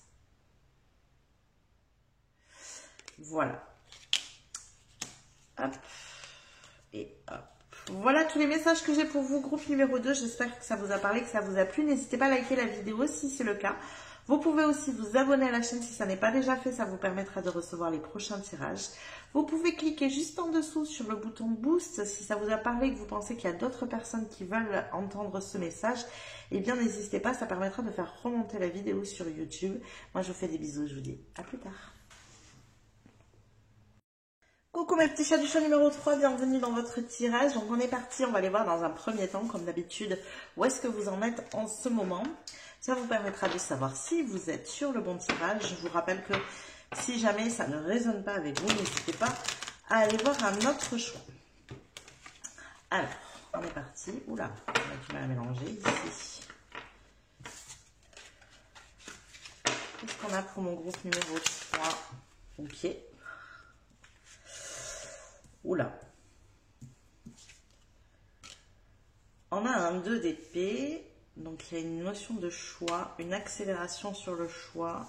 [SPEAKER 1] Voilà. Hop. Et hop. Voilà tous les messages que j'ai pour vous, groupe numéro 2. J'espère que ça vous a parlé, que ça vous a plu. N'hésitez pas à liker la vidéo si c'est le cas. Vous pouvez aussi vous abonner à la chaîne si ça n'est pas déjà fait. Ça vous permettra de recevoir les prochains tirages. Vous pouvez cliquer juste en dessous sur le bouton boost si ça vous a parlé et que vous pensez qu'il y a d'autres personnes qui veulent entendre ce message. Eh bien, n'hésitez pas, ça permettra de faire remonter la vidéo sur YouTube. Moi, je vous fais des bisous, je vous dis à plus tard. Coucou mes petits chats du chat numéro 3, bienvenue dans votre tirage. Donc on est parti, on va aller voir dans un premier temps, comme d'habitude, où est-ce que vous en êtes en ce moment. Ça vous permettra de savoir si vous êtes sur le bon tirage. Je vous rappelle que si jamais ça ne résonne pas avec vous, n'hésitez pas à aller voir un autre choix. Alors, on est parti. Oula, on a du mal à mélanger ici. Qu'est-ce qu'on a pour mon groupe numéro 3? Ok. Oula. On a un 2 d'épée, Donc il y a une notion de choix, une accélération sur le choix.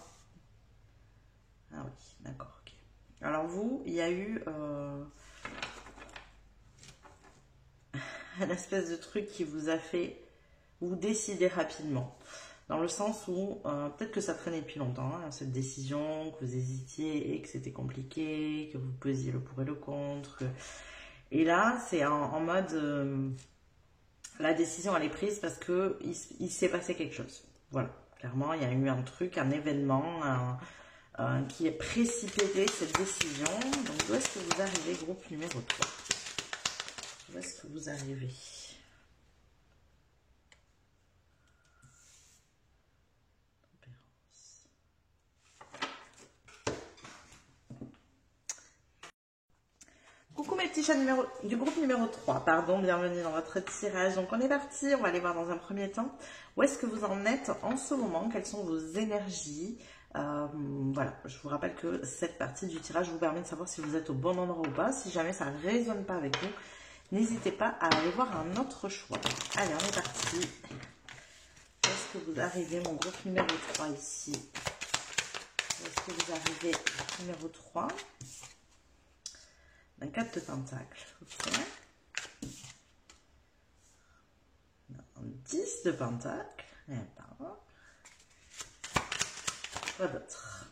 [SPEAKER 1] Ah oui, d'accord, ok. Alors vous, il y a eu un espèce de truc qui vous a fait vous décider rapidement. Dans le sens où, peut-être que ça traînait depuis longtemps, hein, cette décision, que vous hésitiez et que c'était compliqué, que vous pesiez le pour et le contre. Et là, c'est en mode, la décision elle est prise parce que il s'est passé quelque chose. Voilà, clairement, il y a eu un truc, un événement qui est précipité cette décision. Donc, où est-ce que vous arrivez, groupe numéro 3? Où est-ce que vous arrivez? Coucou mes petits chats du groupe numéro 3, pardon, bienvenue dans votre tirage. Donc on est parti, on va aller voir dans un premier temps où est-ce que vous en êtes en ce moment, quelles sont vos énergies. Voilà, je vous rappelle que cette partie du tirage vous permet de savoir si vous êtes au bon endroit ou pas. Si jamais ça ne résonne pas avec vous, n'hésitez pas à aller voir un autre choix. Allez, on est parti. Où est-ce que vous arrivez, mon groupe numéro 3 ici? Où est-ce que vous arrivez, numéro 3? Un 4 de pentacle, ok. Un 10 de pentacle, et ben, quoi d'autre?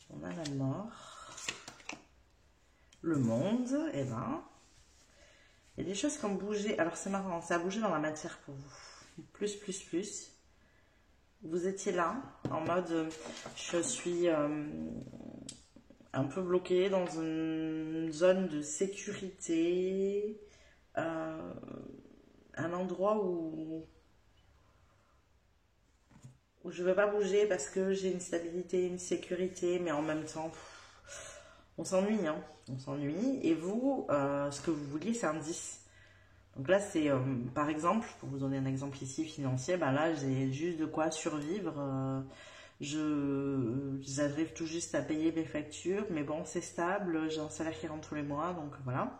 [SPEAKER 1] On a la mort, le monde, et ben, il y a des choses qui ont bougé. Alors c'est marrant, ça a bougé dans la matière pour vous. Plus. Vous étiez là, en mode, je suis un peu bloqué dans une zone de sécurité, un endroit où je ne veux pas bouger parce que j'ai une stabilité, une sécurité, mais en même temps, on s'ennuie, hein, on s'ennuie. Et vous, ce que vous vouliez, c'est un 10. Donc là, c'est, par exemple, pour vous donner un exemple ici financier, ben là, j'ai juste de quoi survivre. J'arrive tout juste à payer mes factures, mais bon, c'est stable, j'ai un salaire qui rentre tous les mois, donc voilà.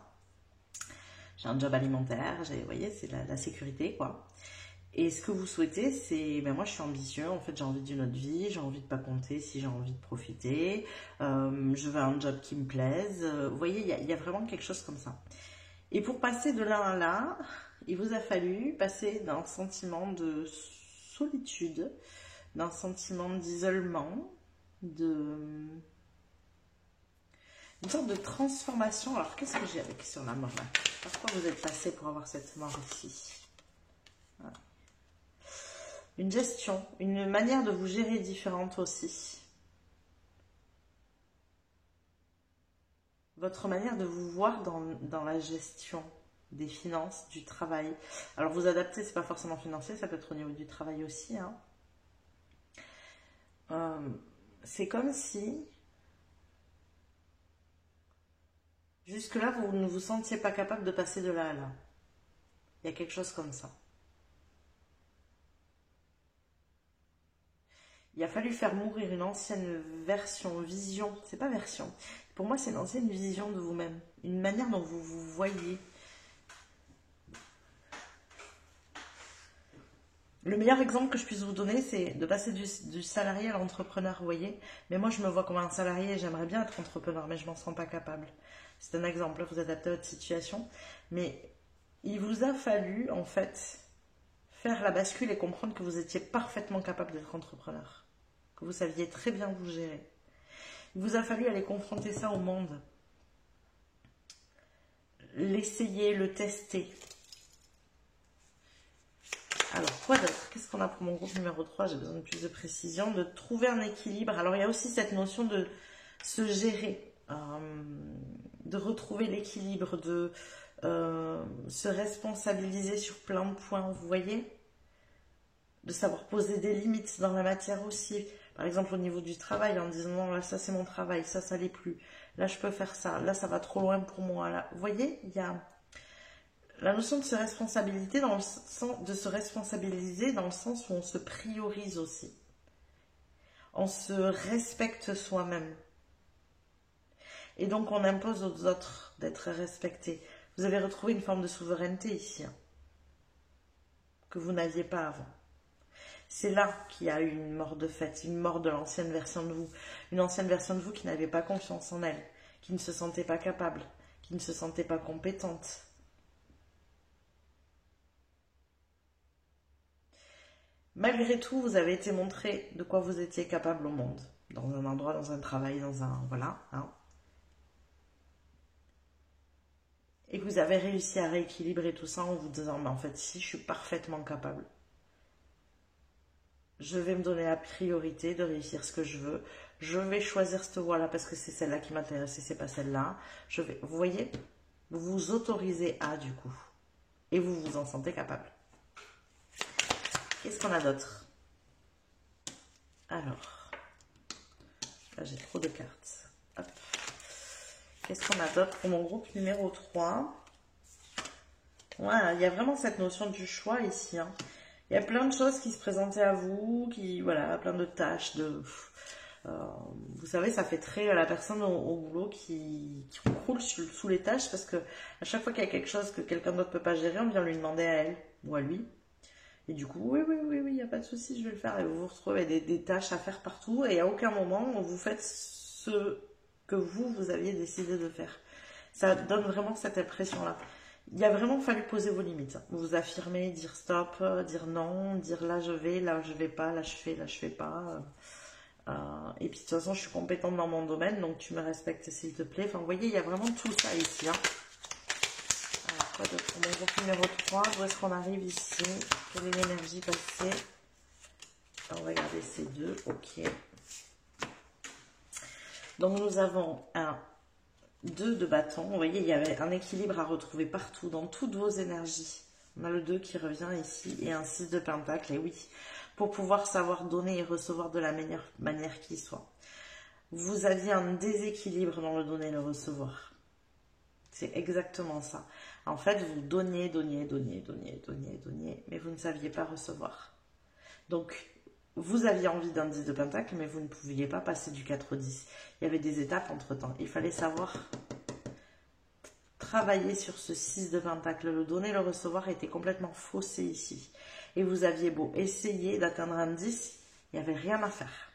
[SPEAKER 1] J'ai un job alimentaire, vous voyez, c'est la sécurité, quoi. Et ce que vous souhaitez, c'est, ben moi je suis ambitieux, en fait j'ai envie d'une autre vie, j'ai envie de pas compter si j'ai envie de profiter, je veux un job qui me plaise, vous voyez, il y a vraiment quelque chose comme ça. Et pour passer de là à là, il vous a fallu passer d'un sentiment de solitude, d'un sentiment d'isolement, une sorte de transformation. Alors, qu'est-ce que j'ai avec sur la mort là? Par quoi vous êtes passé pour avoir cette mort ici? Voilà. Une gestion, une manière de vous gérer différente aussi. Votre manière de vous voir dans la gestion des finances, du travail. Alors, vous adapter, c'est pas forcément financier, ça peut être au niveau du travail aussi, hein. C'est comme si jusque-là, vous ne vous sentiez pas capable de passer de là à là. Il y a quelque chose comme ça. Il a fallu faire mourir une ancienne vision. C'est pas version. Pour moi, c'est une ancienne vision de vous-même. Une manière dont vous vous voyez. Le meilleur exemple que je puisse vous donner, c'est de passer du salarié à l'entrepreneur, vous voyez. Mais moi, je me vois comme un salarié et j'aimerais bien être entrepreneur, mais je m'en sens pas capable. C'est un exemple, vous adaptez à votre situation. Mais il vous a fallu, en fait, faire la bascule et comprendre que vous étiez parfaitement capable d'être entrepreneur. Que vous saviez très bien vous gérer. Il vous a fallu aller confronter ça au monde. L'essayer, le tester. Alors, quoi d'autre? Qu'est-ce qu'on a pour mon groupe numéro 3? J'ai besoin de plus de précision, de trouver un équilibre. Alors, il y a aussi cette notion de se gérer, de retrouver l'équilibre, de se responsabiliser sur plein de points, vous voyez? De savoir poser des limites dans la matière aussi. Par exemple, au niveau du travail, en disant non, là, ça c'est mon travail, ça l'est plus. Là, je peux faire ça. Là, ça va trop loin pour moi. Là. Vous voyez, il y a la notion de se responsabiliser dans le sens où on se priorise aussi. On se respecte soi-même. Et donc, on impose aux autres d'être respectés. Vous avez retrouvé une forme de souveraineté ici. Hein. que vous n'aviez pas avant. C'est là qu'il y a eu une mort de fait, une mort de l'ancienne version de vous. Une ancienne version de vous qui n'avait pas confiance en elle, qui ne se sentait pas capable, qui ne se sentait pas compétente. Malgré tout, vous avez été montré de quoi vous étiez capable au monde. Dans un endroit, dans un travail, dans un... Voilà. Hein. Et que vous avez réussi à rééquilibrer tout ça en vous disant, mais en fait, si, je suis parfaitement capable. Je vais me donner la priorité de réussir ce que je veux. Je vais choisir cette voie-là parce que c'est celle-là qui m'intéresse et c'est pas celle-là. Vous voyez, vous vous autorisez à du coup. Et vous vous en sentez capable. Qu'est-ce qu'on a d'autre? Alors, là j'ai trop de cartes. Hop. Qu'est-ce qu'on a d'autre pour mon groupe numéro 3? Voilà, il y a vraiment cette notion du choix ici. Hein. Il y a plein de choses qui se présentaient à vous, voilà, plein de tâches, vous savez, ça fait très la personne au boulot qui roule sous les tâches parce que à chaque fois qu'il y a quelque chose que quelqu'un d'autre ne peut pas gérer, on vient lui demander à elle ou à lui. Et du coup, oui, il n'y a pas de souci, je vais le faire. Et vous vous retrouvez des tâches à faire partout et à aucun moment vous faites ce que vous aviez décidé de faire. Ça donne vraiment cette impression-là. Il a vraiment fallu poser vos limites. Vous affirmer, dire stop, dire non, dire là je vais pas, là je fais pas. Et puis de toute façon, je suis compétente dans mon domaine, donc tu me respectes s'il te plaît. Enfin, vous voyez, il y a vraiment tout ça ici. Hein. Alors, quoi d'autre? Mon groupe numéro 3, où est-ce qu'on arrive ici? Quelle est l'énergie passée? On va regarder ces deux, ok. Donc nous avons un 2 de bâton. Vous voyez, il y avait un équilibre à retrouver partout, dans toutes vos énergies. On a le 2 qui revient ici et un 6 de pentacle, et oui, pour pouvoir savoir donner et recevoir de la meilleure manière qui soit. Vous aviez un déséquilibre dans le donner et le recevoir. C'est exactement ça. En fait, vous donniez, mais vous ne saviez pas recevoir. Donc, vous aviez envie d'un 10 de pentacle, mais vous ne pouviez pas passer du 4 au 10. Il y avait des étapes entre-temps. Il fallait savoir travailler sur ce 6 de pentacle. Le donner, le recevoir était complètement faussé ici. Et vous aviez beau essayer d'atteindre un 10, il n'y avait rien à faire.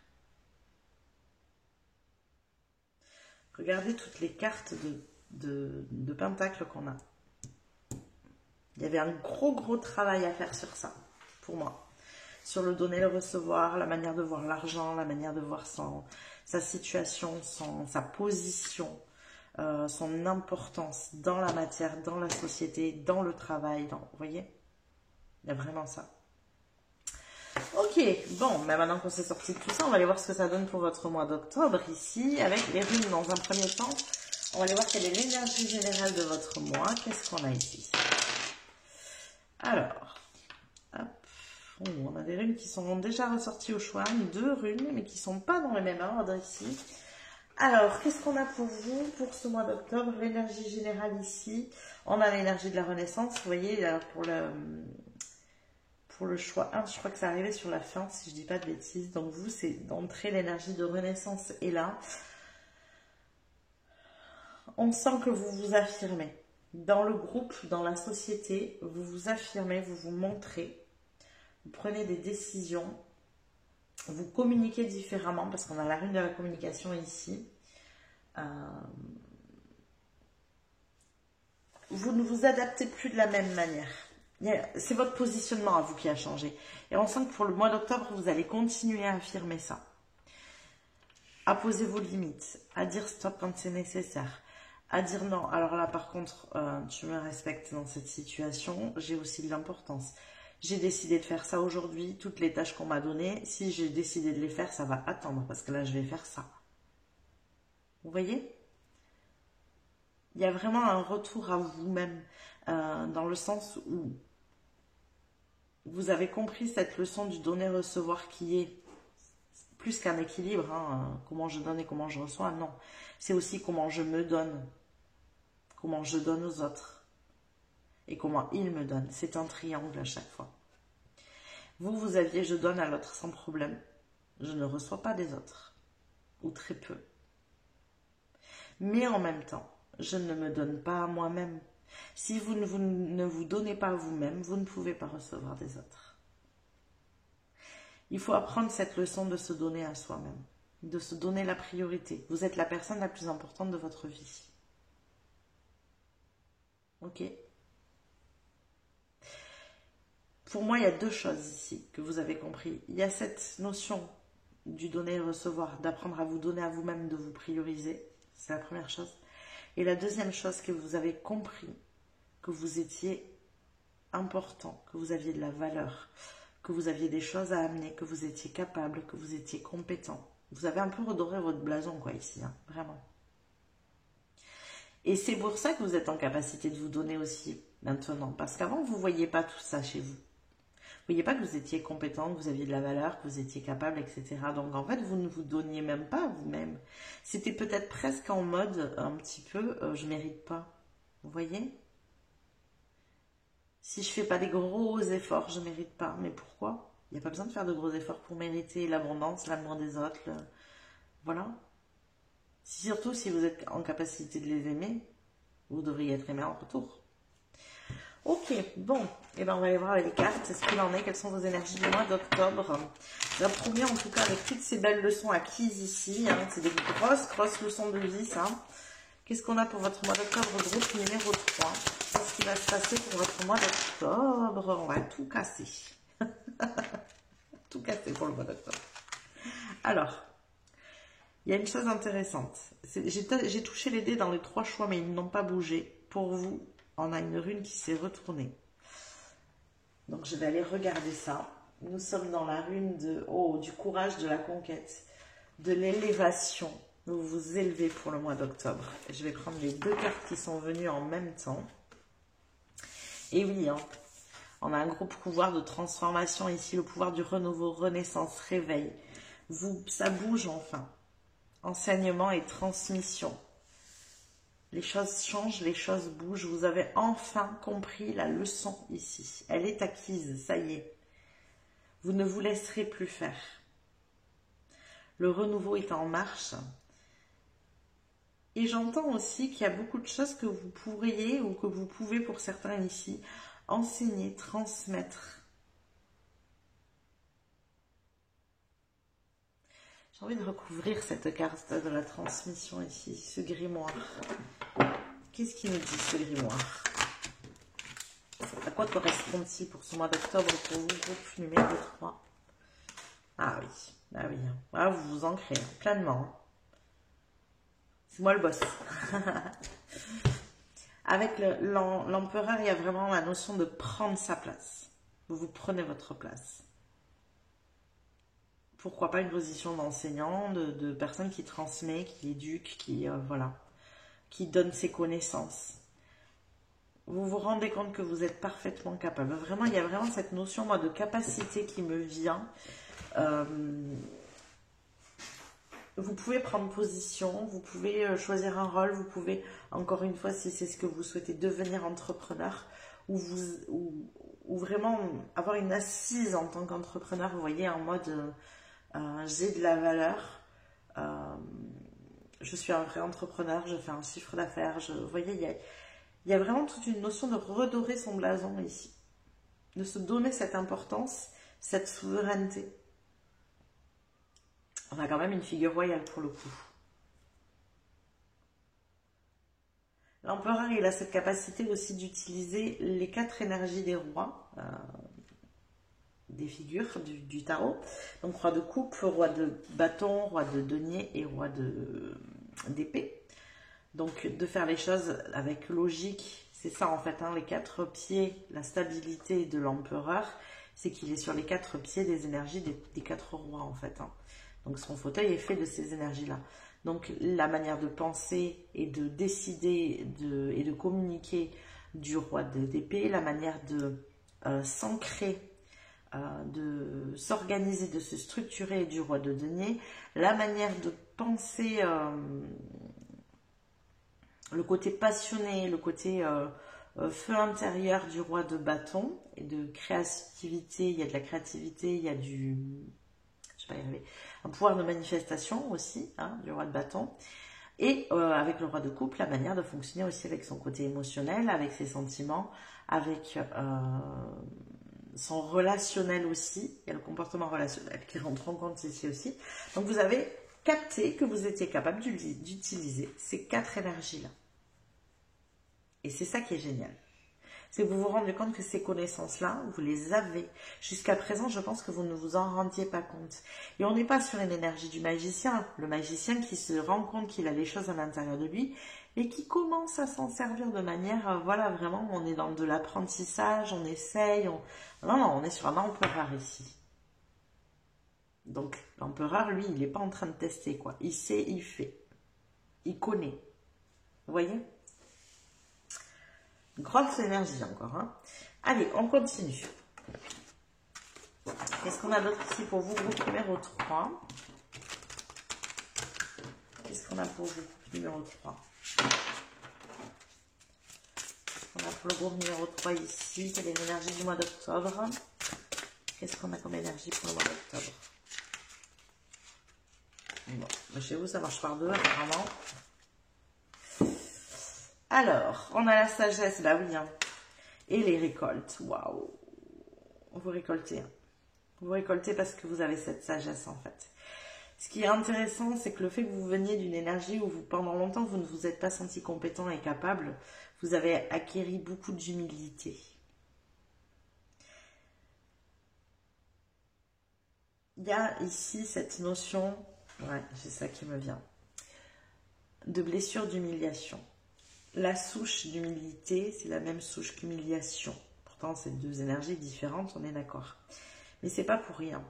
[SPEAKER 1] Regardez toutes les cartes de pentacle qu'on a. Il y avait un gros travail à faire sur ça, pour moi. Sur le donner, le recevoir, la manière de voir l'argent, la manière de voir sa situation, sa position, son importance dans la matière, dans la société, dans le travail. Vous voyez, il y a vraiment ça. Ok, bon, mais maintenant qu'on s'est sorti de tout ça, on va aller voir ce que ça donne pour votre mois d'octobre ici, avec les runes dans un premier temps. On va aller voir quelle est l'énergie générale de votre mois. Qu'est-ce qu'on a ici? Alors, hop. On a des runes qui sont déjà ressorties au choix, 2 runes, mais qui ne sont pas dans le même ordre ici. Alors, qu'est-ce qu'on a pour vous pour ce mois d'octobre? L'énergie générale ici, on a l'énergie de la renaissance. Vous voyez, là, pour le choix 1, je crois que ça arrivait sur la fin, si je ne dis pas de bêtises. Donc vous, c'est d'entrer l'énergie de renaissance est là. On sent que vous vous affirmez. Dans le groupe, dans la société, vous vous affirmez, vous vous montrez. Vous prenez des décisions, vous communiquez différemment, parce qu'on a la rune de la communication ici. Vous ne vous adaptez plus de la même manière. C'est votre positionnement à vous qui a changé. Et on sent que pour le mois d'octobre, vous allez continuer à affirmer ça. À poser vos limites, à dire stop quand c'est nécessaire, à dire non. Alors là, par contre, tu me respectes dans cette situation, j'ai aussi de l'importance. J'ai décidé de faire ça aujourd'hui, toutes les tâches qu'on m'a données, si j'ai décidé de les faire, ça va attendre, parce que là, je vais faire ça. Vous voyez? Il y a vraiment un retour à vous-même, dans le sens où vous avez compris cette leçon du donner-recevoir qui est plus qu'un équilibre, hein, comment je donne et comment je reçois, non. C'est aussi comment je me donne, comment je donne aux autres. Et comment il me donne. C'est un triangle à chaque fois. Vous aviez je donne à l'autre sans problème. Je ne reçois pas des autres. Ou très peu. Mais en même temps, je ne me donne pas à moi-même. Si ne vous donnez pas à vous-même, vous ne pouvez pas recevoir des autres. Il faut apprendre cette leçon de se donner à soi-même, de se donner la priorité. Vous êtes la personne la plus importante de votre vie. Ok? Pour moi, il y a deux choses ici que vous avez compris. Il y a cette notion du donner et recevoir, d'apprendre à vous donner à vous-même, de vous prioriser. C'est la première chose. Et la deuxième chose que vous avez compris, que vous étiez important, que vous aviez de la valeur, que vous aviez des choses à amener, que vous étiez capable, que vous étiez compétent. Vous avez un peu redoré votre blason, quoi, ici, hein, vraiment. Et c'est pour ça que vous êtes en capacité de vous donner aussi, maintenant. Parce qu'avant, vous ne voyiez pas tout ça chez vous. Vous ne voyez pas que vous étiez compétent, que vous aviez de la valeur, que vous étiez capable, etc. Donc en fait, vous ne vous donniez même pas à vous-même. C'était peut-être presque en mode un petit peu je mérite pas. Vous voyez? Si je fais pas des gros efforts, je mérite pas. Mais pourquoi? Il n'y a pas besoin de faire de gros efforts pour mériter l'abondance, l'amour des autres. Voilà. Surtout si vous êtes en capacité de les aimer, vous devriez être aimé en retour. Ok, bon, et ben on va aller voir avec les cartes, ce qu'il en est, quelles sont vos énergies du mois d'octobre. La première, en tout cas, avec toutes ces belles leçons acquises ici, hein, c'est des grosses leçons de vie, ça. Qu'est-ce qu'on a pour votre mois d'octobre, groupe numéro 3? Qu'est-ce qui va se passer pour votre mois d'octobre? On va tout casser. Tout casser pour le mois d'octobre. Alors, il y a une chose intéressante. J'ai touché les dés dans les 3 choix, mais ils n'ont pas bougé. Pour vous, on a une rune qui s'est retournée. Donc, je vais aller regarder ça. Nous sommes dans la rune du courage, de la conquête, de l'élévation. Vous vous élevez pour le mois d'octobre. Je vais prendre les 2 cartes qui sont venues en même temps. Et oui, hein, on a un gros pouvoir de transformation ici, le pouvoir du renouveau, renaissance, réveil. Ça bouge enfin. Enseignement et transmission. Les choses changent, les choses bougent. Vous avez enfin compris la leçon ici. Elle est acquise, ça y est. Vous ne vous laisserez plus faire. Le renouveau est en marche. Et j'entends aussi qu'il y a beaucoup de choses que vous pourriez, ou que vous pouvez pour certains ici, enseigner, transmettre. J'ai envie de recouvrir cette carte de la transmission ici, ce grimoire. Qu'est-ce qu'il nous dit, ce grimoire? À quoi correspond-il pour ce mois d'octobre pour vous, groupe numéro 3? Ah oui, ah oui. Ah, vous vous ancrez pleinement. C'est moi le boss. Avec l'empereur, il y a vraiment la notion de prendre sa place. Vous prenez votre place. Pourquoi pas une position d'enseignant, de personne qui transmet, qui éduque, qui donne ses connaissances. Vous vous rendez compte que vous êtes parfaitement capable. Vraiment, il y a vraiment cette notion, moi, de capacité qui me vient. Vous pouvez prendre position, vous pouvez choisir un rôle, vous pouvez, encore une fois, si c'est ce que vous souhaitez, devenir entrepreneur, ou vraiment avoir une assise en tant qu'entrepreneur, vous voyez, en mode j'ai de la valeur, je suis un vrai entrepreneur, je fais un chiffre d'affaires, vous voyez, il y a vraiment toute une notion de redorer son blason ici, de se donner cette importance, cette souveraineté. On a quand même une figure royale pour le coup. L'empereur, il a cette capacité aussi d'utiliser les 4 énergies des rois, des figures du tarot. Donc roi de coupe, roi de bâton, roi de denier et roi d'épée. Donc de faire les choses avec logique, c'est ça en fait, hein, les 4 pieds, la stabilité de l'empereur, c'est qu'il est sur les 4 pieds des énergies des 4 rois en fait. Hein. Donc son fauteuil est fait de ces énergies-là. Donc la manière de penser et de décider et de communiquer du roi d'épée, la manière de s'ancrer, de s'organiser, de se structurer du roi de denier, la manière de penser, le côté passionné, le côté feu intérieur du roi de bâton, et de créativité, il y a de la créativité, il y a un pouvoir de manifestation aussi, hein, du roi de bâton. Et avec le roi de coupe, la manière de fonctionner aussi avec son côté émotionnel, avec ses sentiments, avec son relationnel aussi. Il y a le comportement relationnel qui rentre en compte ici aussi. Donc vous avez capté que vous étiez capable d'utiliser ces 4 énergies-là. Et c'est ça qui est génial. C'est que vous vous rendez compte que ces connaissances-là, vous les avez. Jusqu'à présent, je pense que vous ne vous en rendiez pas compte. Et on n'est pas sur une énergie du magicien. Le magicien qui se rend compte qu'il a les choses à l'intérieur de lui et qui commence à s'en servir de manière, voilà, vraiment, on est dans de l'apprentissage, on essaye. Non, on est sur un empereur ici. Donc, l'empereur, lui, il n'est pas en train de tester, quoi. Il sait, il fait. Il connaît. Vous voyez ? Grosse énergie encore. Hein. Allez, on continue. Qu'est-ce qu'on a d'autre ici pour vous, groupe numéro 3? Qu'est-ce qu'on a pour vous, groupe numéro 3? Qu'est-ce qu'on a pour le groupe numéro 3 ici? Quelle est l'énergie du mois d'octobre? Qu'est-ce qu'on a comme énergie pour le mois d'octobre? Bon, chez vous, ça marche par 2, apparemment. Alors, on a la sagesse, bah oui, hein. Et les récoltes, waouh. Vous récoltez. Vous récoltez parce que vous avez cette sagesse, en fait. Ce qui est intéressant, c'est que le fait que vous veniez d'une énergie où pendant longtemps, vous ne vous êtes pas senti compétent et capable, vous avez acquis beaucoup d'humilité. Il y a ici cette notion, ouais, c'est ça qui me vient, de blessure d'humiliation. La souche d'humilité, c'est la même souche qu'humiliation. Pourtant, c'est 2 énergies différentes, on est d'accord. Mais c'est pas pour rien.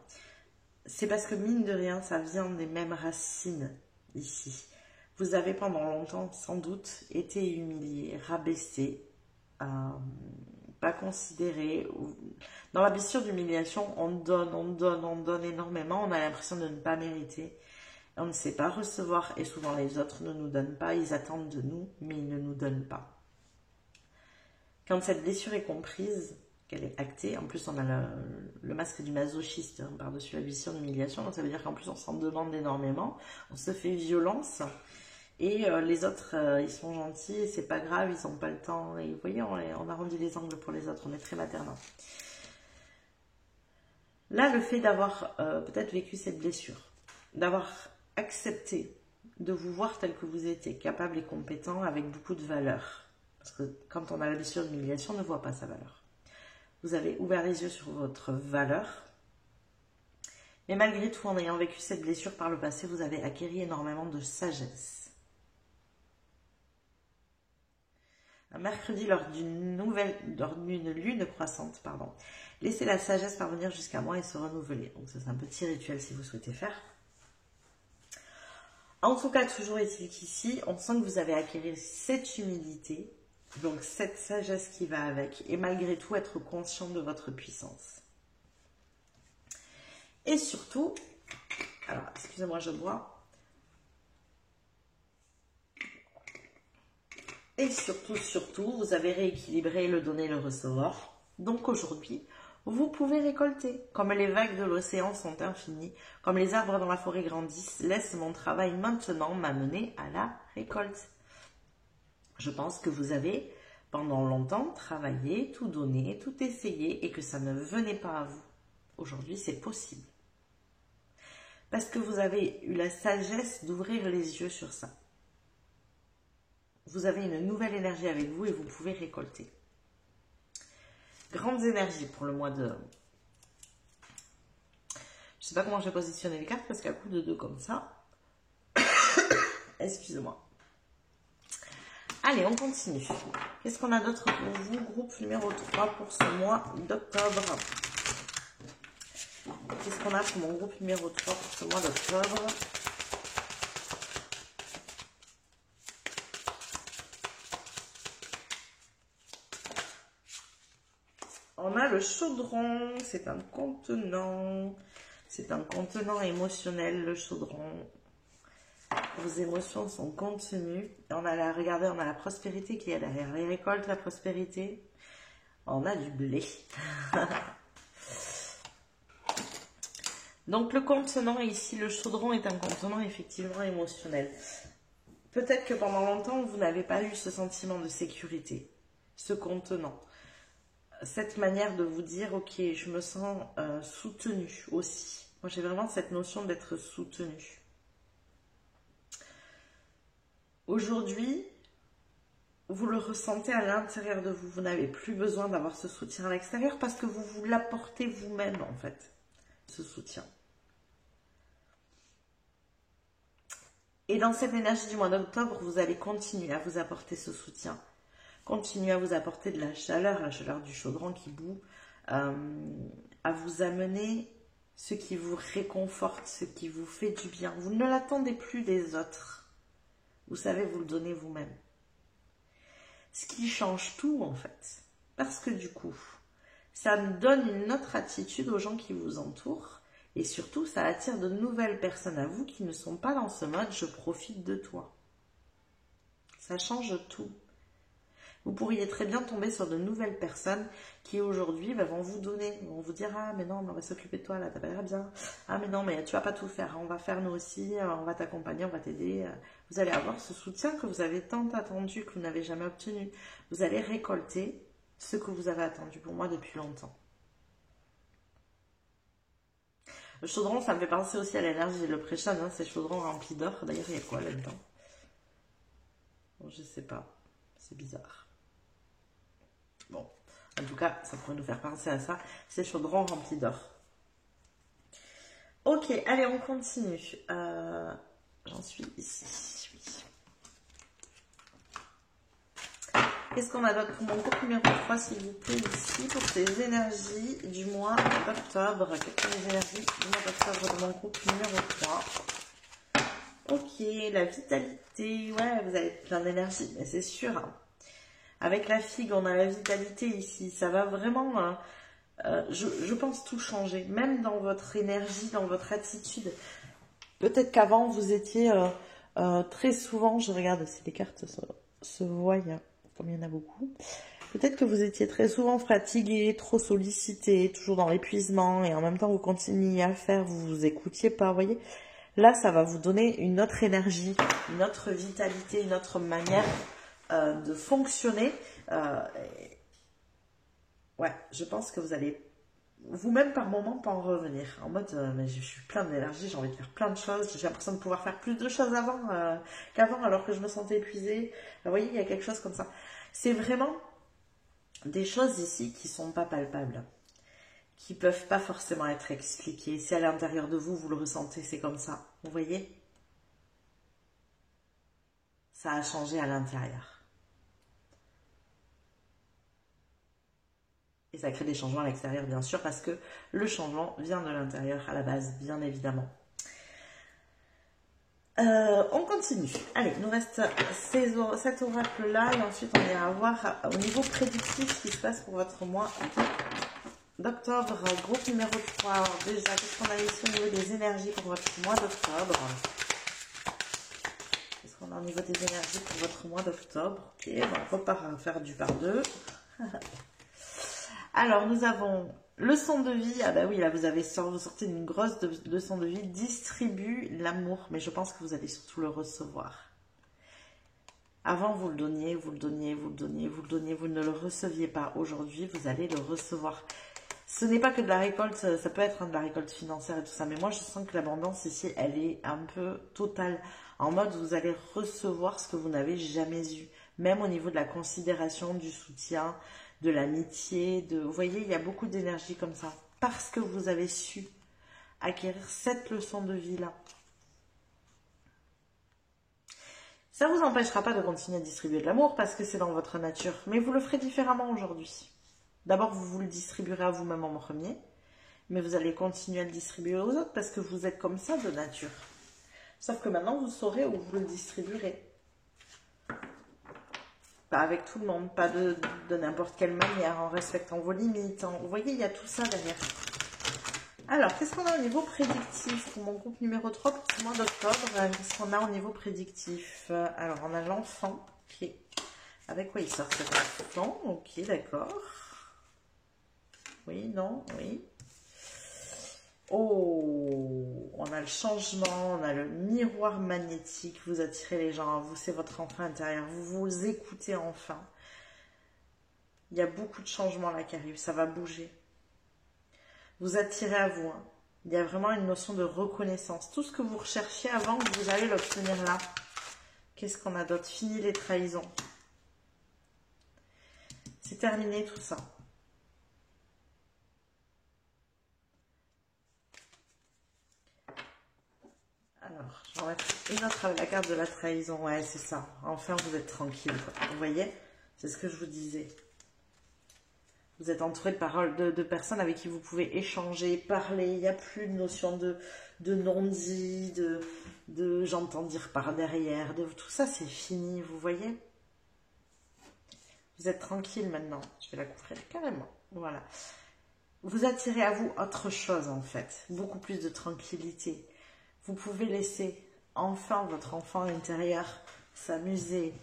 [SPEAKER 1] C'est parce que, mine de rien, ça vient des mêmes racines ici. Vous avez pendant longtemps, sans doute, été humilié, rabaissé, pas considéré. Dans la blessure d'humiliation, on donne énormément. On a l'impression de ne pas mériter. On ne sait pas recevoir et souvent les autres ne nous donnent pas, ils attendent de nous, mais ils ne nous donnent pas. Quand cette blessure est comprise, qu'elle est actée, en plus on a le masque du masochiste par-dessus la blessure d'humiliation, donc ça veut dire qu'en plus on s'en demande énormément, on se fait violence et les autres ils sont gentils, c'est pas grave, ils n'ont pas le temps, et vous voyez on arrondit les angles pour les autres, on est très maternant. Là le fait d'avoir peut-être vécu cette blessure, d'avoir accepter de vous voir tel que vous étiez, capable et compétent avec beaucoup de valeur. Parce que quand on a la blessure d'humiliation, on ne voit pas sa valeur. Vous avez ouvert les yeux sur votre valeur. Mais malgré tout, en ayant vécu cette blessure par le passé, vous avez acquis énormément de sagesse. Un mercredi, lors d'une lune croissante, laissez la sagesse parvenir jusqu'à moi et se renouveler. Donc ça, c'est un petit rituel si vous souhaitez faire. En tout cas, toujours est-il qu'ici, on sent que vous avez acquis cette humilité, donc cette sagesse qui va avec, et malgré tout être conscient de votre puissance. Et surtout, alors, excusez-moi, je bois. Et surtout, vous avez rééquilibré le donner et le recevoir. Donc aujourd'hui, vous pouvez récolter. Comme les vagues de l'océan sont infinies, comme les arbres dans la forêt grandissent, laisse mon travail maintenant m'amener à la récolte. Je pense que vous avez pendant longtemps travaillé, tout donné, tout essayé et que ça ne venait pas à vous. Aujourd'hui, c'est possible. Parce que vous avez eu la sagesse d'ouvrir les yeux sur ça. Vous avez une nouvelle énergie avec vous et vous pouvez récolter. Grandes énergies pour le mois de... Je ne sais pas comment je vais positionner les cartes parce qu'à coup de 2 comme ça. Excusez-moi. Allez, on continue. Qu'est-ce qu'on a d'autre pour vous, groupe numéro 3 pour ce mois d'octobre? Qu'est-ce qu'on a pour mon groupe numéro 3 pour ce mois d'octobre? On a le chaudron, c'est un contenant émotionnel, le chaudron. Vos émotions sont contenues. Regardez, on a la prospérité qui est derrière les récoltes, la prospérité. On a du blé. Donc le contenant ici, le chaudron est un contenant effectivement émotionnel. Peut-être que pendant longtemps, vous n'avez pas eu ce sentiment de sécurité, ce contenant. Cette manière de vous dire, ok, je me sens soutenue aussi. Moi, j'ai vraiment cette notion d'être soutenue. Aujourd'hui, vous le ressentez à l'intérieur de vous. Vous n'avez plus besoin d'avoir ce soutien à l'extérieur parce que vous vous l'apportez vous-même, en fait, ce soutien. Et dans cette énergie du mois d'octobre, vous allez continuer à vous apporter ce soutien. Continuez à vous apporter de la chaleur du chaudron qui bout, à vous amener ce qui vous réconforte, ce qui vous fait du bien. Vous ne l'attendez plus des autres. Vous savez vous le donner vous-même. Ce qui change tout en fait. Parce que du coup, ça donne une autre attitude aux gens qui vous entourent. Et surtout, ça attire de nouvelles personnes à vous qui ne sont pas dans ce mode « je profite de toi ». Ça change tout. Vous pourriez très bien tomber sur de nouvelles personnes qui aujourd'hui vont vous donner, vont vous dire « Ah mais non, on va s'occuper de toi là, t'as pas l'air bien. Ah mais non, mais tu vas pas tout faire, on va faire nous aussi, on va t'accompagner, on va t'aider. » Vous allez avoir ce soutien que vous avez tant attendu, que vous n'avez jamais obtenu. Vous allez récolter ce que vous avez attendu pour moi depuis longtemps. Le chaudron, ça me fait penser aussi à l'énergie. Le pré-chan, hein, c'est chaudron rempli d'or. D'ailleurs, il y a quoi là-dedans? Bon, je sais pas. C'est bizarre. Bon, en tout cas, ça pourrait nous faire penser à ça. C'est chaudron rempli d'or. Ok, allez, on continue. J'en suis ici. Oui. Qu'est-ce qu'on a d'autre pour mon groupe numéro 3, s'il vous plaît, ici, pour ces énergies du mois d'octobre? Quelles sont les énergies du mois d'octobre de mon groupe numéro 3? Ok, la vitalité. Ouais, vous avez plein d'énergie, mais c'est sûr. Hein. Avec la figue, on a la vitalité ici. Ça va vraiment, je pense, tout changer. Même dans votre énergie, dans votre attitude. Peut-être qu'avant, vous étiez très souvent... Je regarde si les cartes se voient, comme il y en a beaucoup. Peut-être que vous étiez très souvent fatigué, trop sollicité, toujours dans l'épuisement. Et en même temps, vous continuiez à faire, vous vous écoutiez pas, vous voyez. Là, ça va vous donner une autre énergie, une autre vitalité, une autre manière... de fonctionner. Ouais, je pense que vous allez vous-même par moment pas en revenir. En mode, mais je suis plein d'énergie, j'ai envie de faire plein de choses, j'ai l'impression de pouvoir faire plus de choses qu'avant alors que je me sentais épuisée. Vous voyez, il y a quelque chose comme ça. C'est vraiment des choses ici qui sont pas palpables, qui peuvent pas forcément être expliquées. Si à l'intérieur de vous, vous le ressentez, c'est comme ça. Vous voyez? Ça a changé à l'intérieur. Et ça crée des changements à l'extérieur, bien sûr, parce que le changement vient de l'intérieur à la base, bien évidemment. On continue. Allez, il nous reste cet oracle-là, et ensuite on ira voir au niveau prédictif ce qui se passe pour votre mois d'octobre. Groupe numéro 3. Alors déjà, qu'est-ce qu'on a ici au niveau des énergies pour votre mois d'octobre? Qu'est-ce qu'on a au niveau des énergies pour votre mois d'octobre? Ok, bon, on repart à faire du par deux. Alors, nous avons leçon de vie. Ah bah oui, là, vous sortez d'une grosse leçon de vie. Distribue l'amour. Mais je pense que vous allez surtout le recevoir. Avant, vous le donniez, vous le donniez, vous le donniez, vous le donniez. Vous ne le receviez pas. Aujourd'hui, vous allez le recevoir. Ce n'est pas que de la récolte. Ça peut être de la récolte financière et tout ça. Mais moi, je sens que l'abondance ici, elle est un peu totale. En mode, vous allez recevoir ce que vous n'avez jamais eu. Même au niveau de la considération, du soutien, de l'amitié, vous voyez, il y a beaucoup d'énergie comme ça, parce que vous avez su acquérir cette leçon de vie-là. Ça ne vous empêchera pas de continuer à distribuer de l'amour, parce que c'est dans votre nature, mais vous le ferez différemment aujourd'hui. D'abord, vous le distribuerez à vous-même en premier, mais vous allez continuer à le distribuer aux autres, parce que vous êtes comme ça de nature. Sauf que maintenant, vous saurez où vous le distribuerez. Pas avec tout le monde, pas de n'importe quelle manière, en respectant vos limites. Vous voyez, il y a tout ça derrière. Alors, qu'est-ce qu'on a au niveau prédictif pour mon groupe numéro 3 pour ce mois d'octobre? Qu'est-ce qu'on a au niveau prédictif? Alors, on a l'enfant. Ok. Avec quoi il sort cet enfant? Ok, d'accord. Oui, non, oui. Oh, on a le changement, on a le miroir magnétique, vous attirez les gens à vous, c'est votre enfant intérieur, vous vous écoutez enfin. Il y a beaucoup de changements là qui arrivent, ça va bouger. Vous attirez à vous, hein. Il y a vraiment une notion de reconnaissance. Tout ce que vous recherchiez avant, vous allez l'obtenir là. Qu'est-ce qu'on a d'autre? Fini les trahisons. C'est terminé tout ça. Alors, je vais en mettre une autre avec la carte de la trahison. Ouais, c'est ça. Enfin, vous êtes tranquille, quoi. Vous voyez? C'est ce que je vous disais. Vous êtes entouré de paroles, de personnes avec qui vous pouvez échanger, parler. Il n'y a plus de notion de non-dit, de j'entends dire par derrière. Tout ça, c'est fini, vous voyez? Vous êtes tranquille maintenant. Je vais la couvrir carrément. Voilà. Vous attirez à vous autre chose, en fait. Beaucoup plus de tranquillité. Vous pouvez laisser enfin votre enfant intérieur s'amuser,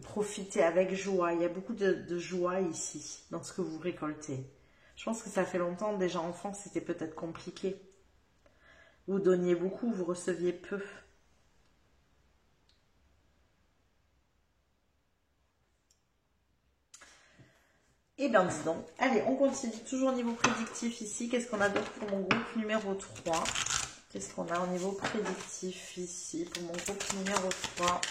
[SPEAKER 1] profiter avec joie. Il y a beaucoup de joie ici, dans ce que vous récoltez. Je pense que ça fait longtemps, déjà enfant, c'était peut-être compliqué. Vous donniez beaucoup, vous receviez peu. Et bien, dis donc. Allez, on continue toujours au niveau prédictif ici. Qu'est-ce qu'on a d'autre pour mon groupe numéro 3? Qu'est-ce qu'on a au niveau prédictif ici pour mon groupe numéro 3?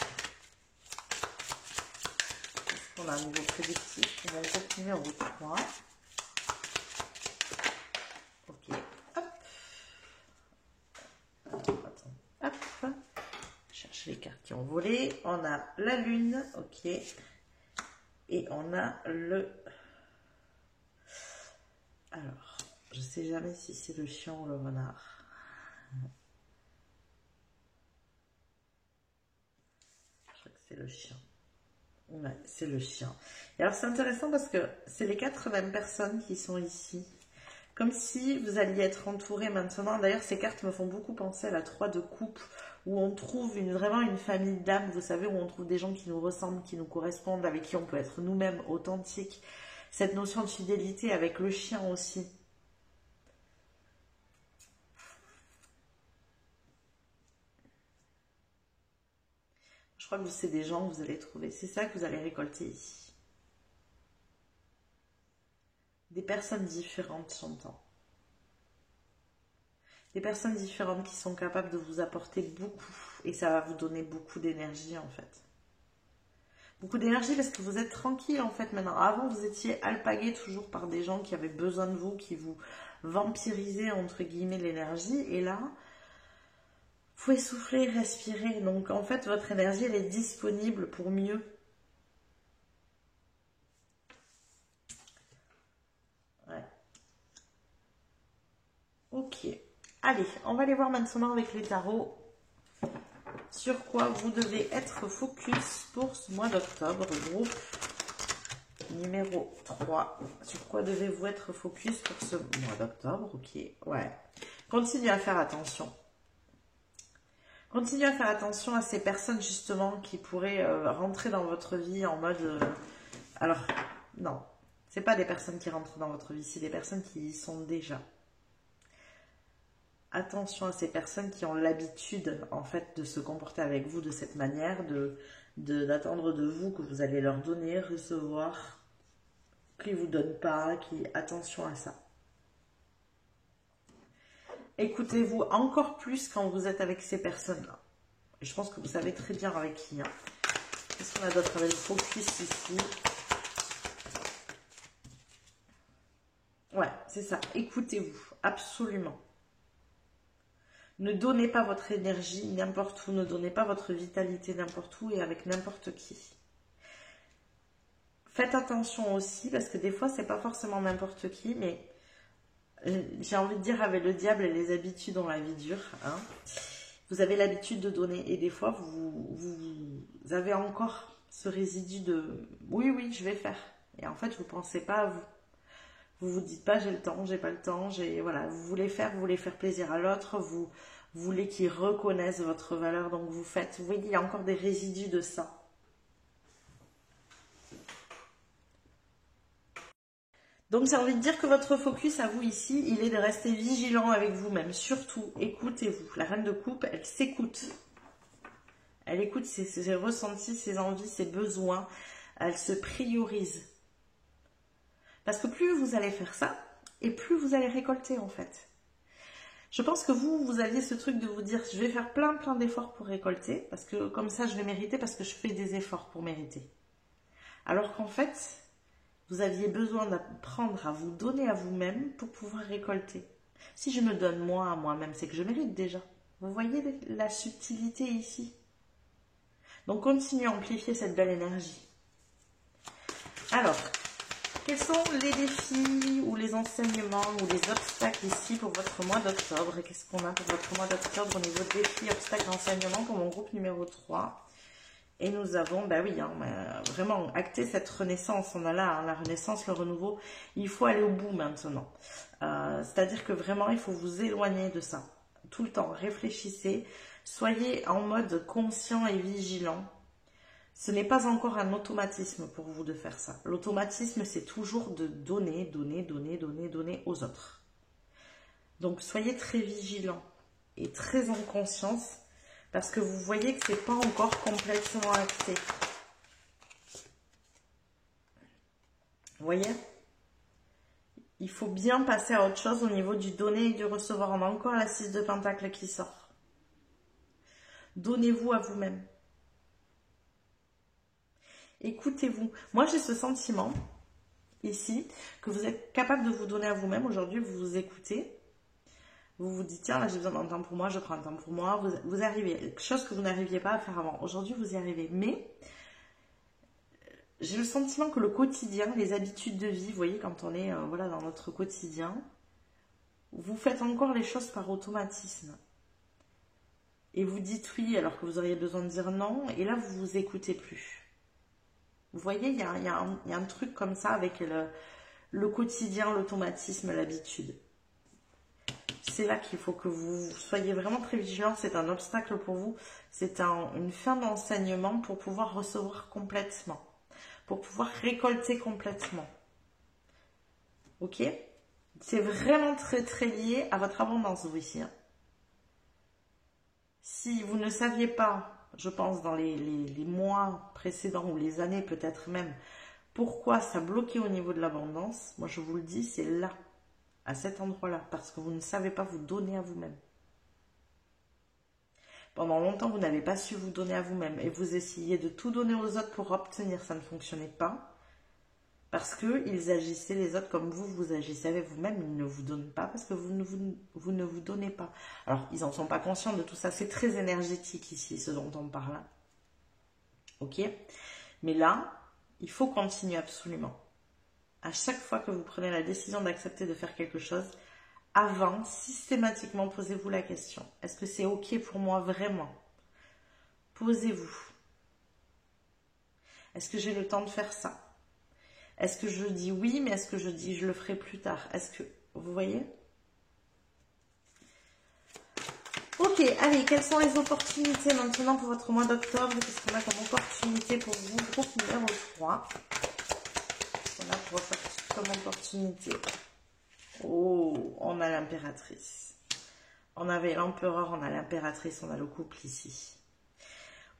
[SPEAKER 1] Qu'est-ce qu'on a au niveau prédictif pour mon groupe numéro 3? Ok, hop. Attends, hop. Je cherche les cartes qui ont volé. On a la lune, ok. Et on a le... Alors, je sais jamais si c'est le chien ou le renard. Je crois que c'est le chien. Ouais, c'est le chien. Et alors, c'est intéressant parce que c'est les 4 mêmes personnes qui sont ici. Comme si vous alliez être entouré maintenant. D'ailleurs, ces cartes me font beaucoup penser à la 3 de coupe, où on trouve vraiment une famille d'âmes, vous savez, où on trouve des gens qui nous ressemblent, qui nous correspondent, avec qui on peut être nous-mêmes authentiques. Cette notion de fidélité avec le chien aussi. Je crois que c'est des gens que vous allez trouver. C'est ça que vous allez récolter ici. Des personnes différentes, j'entends. Des personnes différentes qui sont capables de vous apporter beaucoup. Et ça va vous donner beaucoup d'énergie, en fait. Beaucoup d'énergie parce que vous êtes tranquille, en fait, maintenant. Avant, vous étiez alpagué toujours par des gens qui avaient besoin de vous, qui vous vampirisaient, entre guillemets, l'énergie. Et là... vous pouvez souffler, respirer. Donc, en fait, votre énergie, elle est disponible pour mieux. Ouais. Ok. Allez, on va aller voir maintenant avec les tarots sur quoi vous devez être focus pour ce mois d'octobre. Groupe numéro 3. Sur quoi devez-vous être focus pour ce mois d'octobre? Ok. Ouais. Continuez à faire attention. Continuez à faire attention à ces personnes justement qui pourraient rentrer dans votre vie en mode... alors, non, c'est pas des personnes qui rentrent dans votre vie, c'est des personnes qui y sont déjà. Attention à ces personnes qui ont l'habitude en fait de se comporter avec vous de cette manière, d'attendre de vous que vous allez leur donner, recevoir, qu'ils ne vous donnent pas, attention à ça. Écoutez-vous encore plus quand vous êtes avec ces personnes-là. Je pense que vous savez très bien avec qui. Hein. Qu'est-ce qu'on a d'autre avec le focus ici? Ouais, c'est ça. Écoutez-vous, absolument. Ne donnez pas votre énergie n'importe où. Ne donnez pas votre vitalité n'importe où et avec n'importe qui. Faites attention aussi, parce que des fois, c'est pas forcément n'importe qui, mais... j'ai envie de dire avec le diable et les habitudes dans la vie dure. Hein. Vous avez l'habitude de donner et des fois vous avez encore ce résidu de oui, oui, je vais faire. Et en fait, vous ne pensez pas à vous. Vous vous dites pas j'ai le temps, j'ai pas le temps, voilà, vous voulez faire plaisir à l'autre, vous voulez qu'il reconnaisse votre valeur, donc vous faites. Vous voyez, il y a encore des résidus de ça. Donc, j'ai envie de dire que votre focus à vous ici, il est de rester vigilant avec vous-même. Surtout, écoutez-vous. La reine de coupe, elle s'écoute. Elle écoute ses ressentis, ses envies, ses besoins. Elle se priorise. Parce que plus vous allez faire ça, et plus vous allez récolter en fait. Je pense que vous aviez ce truc de vous dire, je vais faire plein d'efforts pour récolter, parce que comme ça je vais mériter, parce que je fais des efforts pour mériter. Alors qu'en fait, vous aviez besoin d'apprendre à vous donner à vous-même pour pouvoir récolter. Si je me donne moi à moi-même, c'est que je mérite déjà. Vous voyez la subtilité ici? Donc continuez à amplifier cette belle énergie. Alors, quels sont les défis ou les enseignements ou les obstacles ici pour votre mois d'octobre? Et qu'est-ce qu'on a pour votre mois d'octobre au niveau de défis, obstacles, enseignements pour mon groupe numéro 3? Et nous avons, bah oui, vraiment acté cette renaissance. On a là la renaissance, le renouveau. Il faut aller au bout maintenant. C'est-à-dire que vraiment, il faut vous éloigner de ça. Tout le temps, réfléchissez. Soyez en mode conscient et vigilant. Ce n'est pas encore un automatisme pour vous de faire ça. L'automatisme, c'est toujours de donner aux autres. Donc, soyez très vigilants et très en conscience parce que vous voyez que ce n'est pas encore complètement acté. Vous voyez? Il faut bien passer à autre chose au niveau du donner et du recevoir. On a encore la 6 de Pentacle qui sort. Donnez-vous à vous-même. Écoutez-vous. Moi, j'ai ce sentiment ici que vous êtes capable de vous donner à vous-même. Aujourd'hui, vous vous écoutez. Vous vous dites, tiens, là, j'ai besoin d'un temps pour moi, je prends un temps pour moi. Vous arrivez. Chose que vous n'arriviez pas à faire avant. Aujourd'hui, vous y arrivez. Mais j'ai le sentiment que le quotidien, les habitudes de vie, vous voyez, quand on est voilà, dans notre quotidien, vous faites encore les choses par automatisme. Et vous dites oui alors que vous auriez besoin de dire non. Et là, vous vous écoutez plus. Vous voyez, il y a un truc comme ça avec le quotidien, l'automatisme, l'habitude. C'est là qu'il faut que vous soyez vraiment très vigilants. C'est un obstacle pour vous. C'est une fin d'enseignement pour pouvoir recevoir complètement. Pour pouvoir récolter complètement. Ok? C'est vraiment très très lié à votre abondance, vous ici. Hein. Si vous ne saviez pas, je pense dans les mois précédents ou les années peut-être même, pourquoi ça bloquait au niveau de l'abondance, moi je vous le dis, c'est là, à cet endroit-là, parce que vous ne savez pas vous donner à vous-même. Pendant longtemps, vous n'avez pas su vous donner à vous-même et vous essayez de tout donner aux autres pour obtenir, ça ne fonctionnait pas. Parce qu'ils agissaient les autres comme vous agissez avec vous-même, ils ne vous donnent pas parce que vous ne vous donnez pas. Alors, ils n'en sont pas conscients de tout ça, c'est très énergétique ici, ce dont on parle. Ok? Mais là, il faut continuer absolument. À chaque fois que vous prenez la décision d'accepter de faire quelque chose, avant, systématiquement, posez-vous la question. Est-ce que c'est ok pour moi vraiment? Posez-vous. Est-ce que j'ai le temps de faire ça? Est-ce que je dis oui, mais est-ce que je dis je le ferai plus tard? Est-ce que... Vous voyez? Ok, allez, quelles sont les opportunités maintenant pour votre mois d'octobre? Qu'est-ce qu'on a comme opportunité pour vous? Groupe numéro 3. Qu'est-ce qu'on a pour comme opportunité? Oh, on a l'impératrice. On avait l'empereur, on a l'impératrice, on a le couple ici.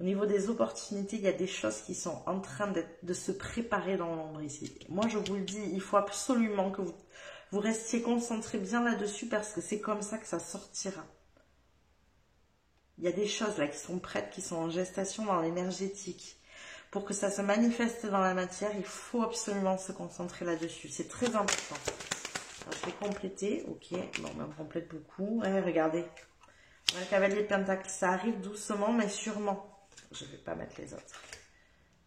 [SPEAKER 1] Au niveau des opportunités, il y a des choses qui sont en train de se préparer dans l'ombre ici. Moi, je vous le dis, il faut absolument que vous restiez concentrés bien là-dessus parce que c'est comme ça que ça sortira. Il y a des choses là qui sont prêtes, qui sont en gestation dans l'énergétique. Pour que ça se manifeste dans la matière, il faut absolument se concentrer là-dessus. C'est très important. Alors, je vais compléter. Ok, bon, on complète beaucoup. Ouais, regardez. Le cavalier de Pentacle, ça arrive doucement mais sûrement. Je ne vais pas mettre les autres.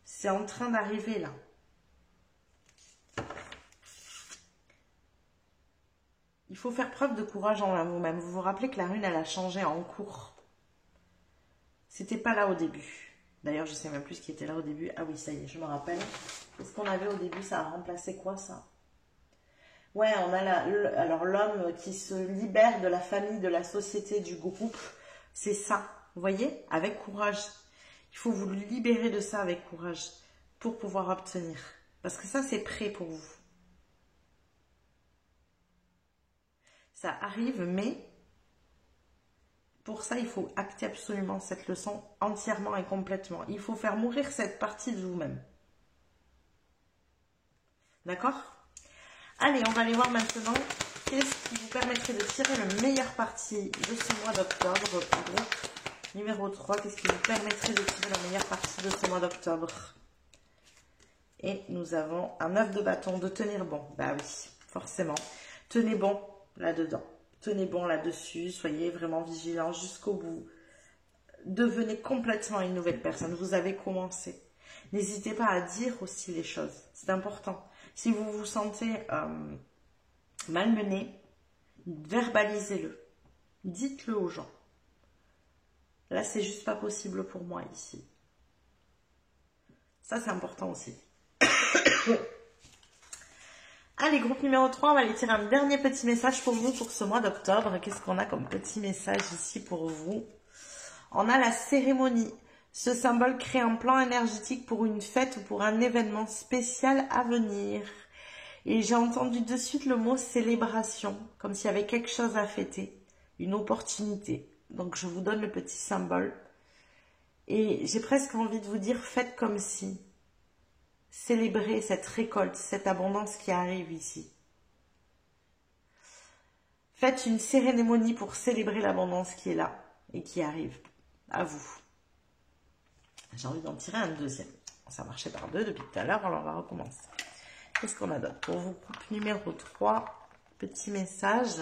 [SPEAKER 1] C'est en train d'arriver là. Il faut faire preuve de courage en vous-même. Vous vous rappelez que la rune, elle a changé en cours. C'était pas là au début. D'ailleurs, je ne sais même plus ce qui était là au début. Ah oui, ça y est, je me rappelle. Qu'est-ce qu'on avait au début? Ça a remplacé quoi, ça? Ouais, on a alors l'homme qui se libère de la famille, de la société, du groupe. C'est ça. Vous voyez? Avec courage. Il faut vous libérer de ça avec courage pour pouvoir obtenir. Parce que ça, c'est prêt pour vous. Ça arrive, mais pour ça, il faut acter absolument cette leçon entièrement et complètement. Il faut faire mourir cette partie de vous-même. D'accord? Allez, on va aller voir maintenant qu'est-ce qui vous permettrait de tirer le meilleur parti de ce mois d'octobre. Groupe numéro 3, qu'est-ce qui vous permettrait de tirer la meilleure partie de ce mois d'octobre? Et nous avons un 9 de bâton, de tenir bon. Bah oui, forcément. Tenez bon là-dedans. Tenez bon là-dessus. Soyez vraiment vigilants jusqu'au bout. Devenez complètement une nouvelle personne. Vous avez commencé. N'hésitez pas à dire aussi les choses. C'est important. Si vous vous sentez malmené, verbalisez-le. Dites-le aux gens. Là, c'est juste pas possible pour moi ici. Ça, c'est important aussi. Allez, groupe numéro 3, on va aller tirer un dernier petit message pour vous pour ce mois d'octobre. Qu'est-ce qu'on a comme petit message ici pour vous? On a la cérémonie. Ce symbole crée un plan énergétique pour une fête ou pour un événement spécial à venir. Et j'ai entendu de suite le mot célébration, comme s'il y avait quelque chose à fêter, une opportunité. Donc je vous donne le petit symbole. Et j'ai presque envie de vous dire, faites comme si. Célébrez cette récolte, cette abondance qui arrive ici. Faites une cérémonie pour célébrer l'abondance qui est là et qui arrive à vous. J'ai envie d'en tirer un deuxième. Ça marchait par deux depuis tout à l'heure, alors on va recommencer. Qu'est-ce qu'on a d'autre pour vous? Groupe numéro 3, petit message.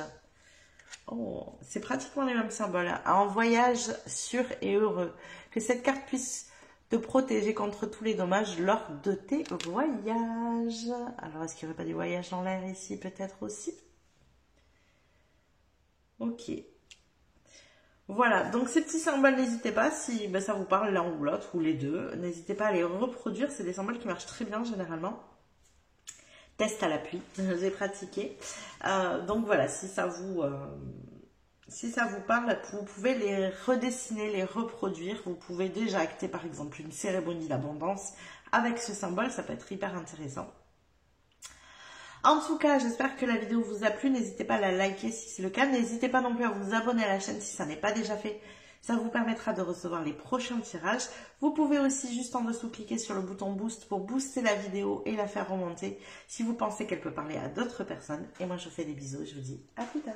[SPEAKER 1] Oh, c'est pratiquement les mêmes symboles. En voyage sûr et heureux. Que cette carte puisse te protéger contre tous les dommages lors de tes voyages. Alors, est-ce qu'il n'y aurait pas des voyages en l'air ici, peut-être aussi? Ok. Voilà, donc ces petits symboles, n'hésitez pas, si ça vous parle l'un ou l'autre, ou les deux, n'hésitez pas à les reproduire. C'est des symboles qui marchent très bien, généralement. Test à l'appui, j'ai pratiqué. Donc voilà, si ça vous parle, vous pouvez les redessiner, les reproduire. Vous pouvez déjà acter par exemple une cérémonie d'abondance avec ce symbole, ça peut être hyper intéressant. En tout cas, j'espère que la vidéo vous a plu. N'hésitez pas à la liker si c'est le cas. N'hésitez pas non plus à vous abonner à la chaîne si ça n'est pas déjà fait. Ça vous permettra de recevoir les prochains tirages. Vous pouvez aussi juste en dessous cliquer sur le bouton boost pour booster la vidéo et la faire remonter si vous pensez qu'elle peut parler à d'autres personnes. Et moi, je vous fais des bisous. Je vous dis à plus tard.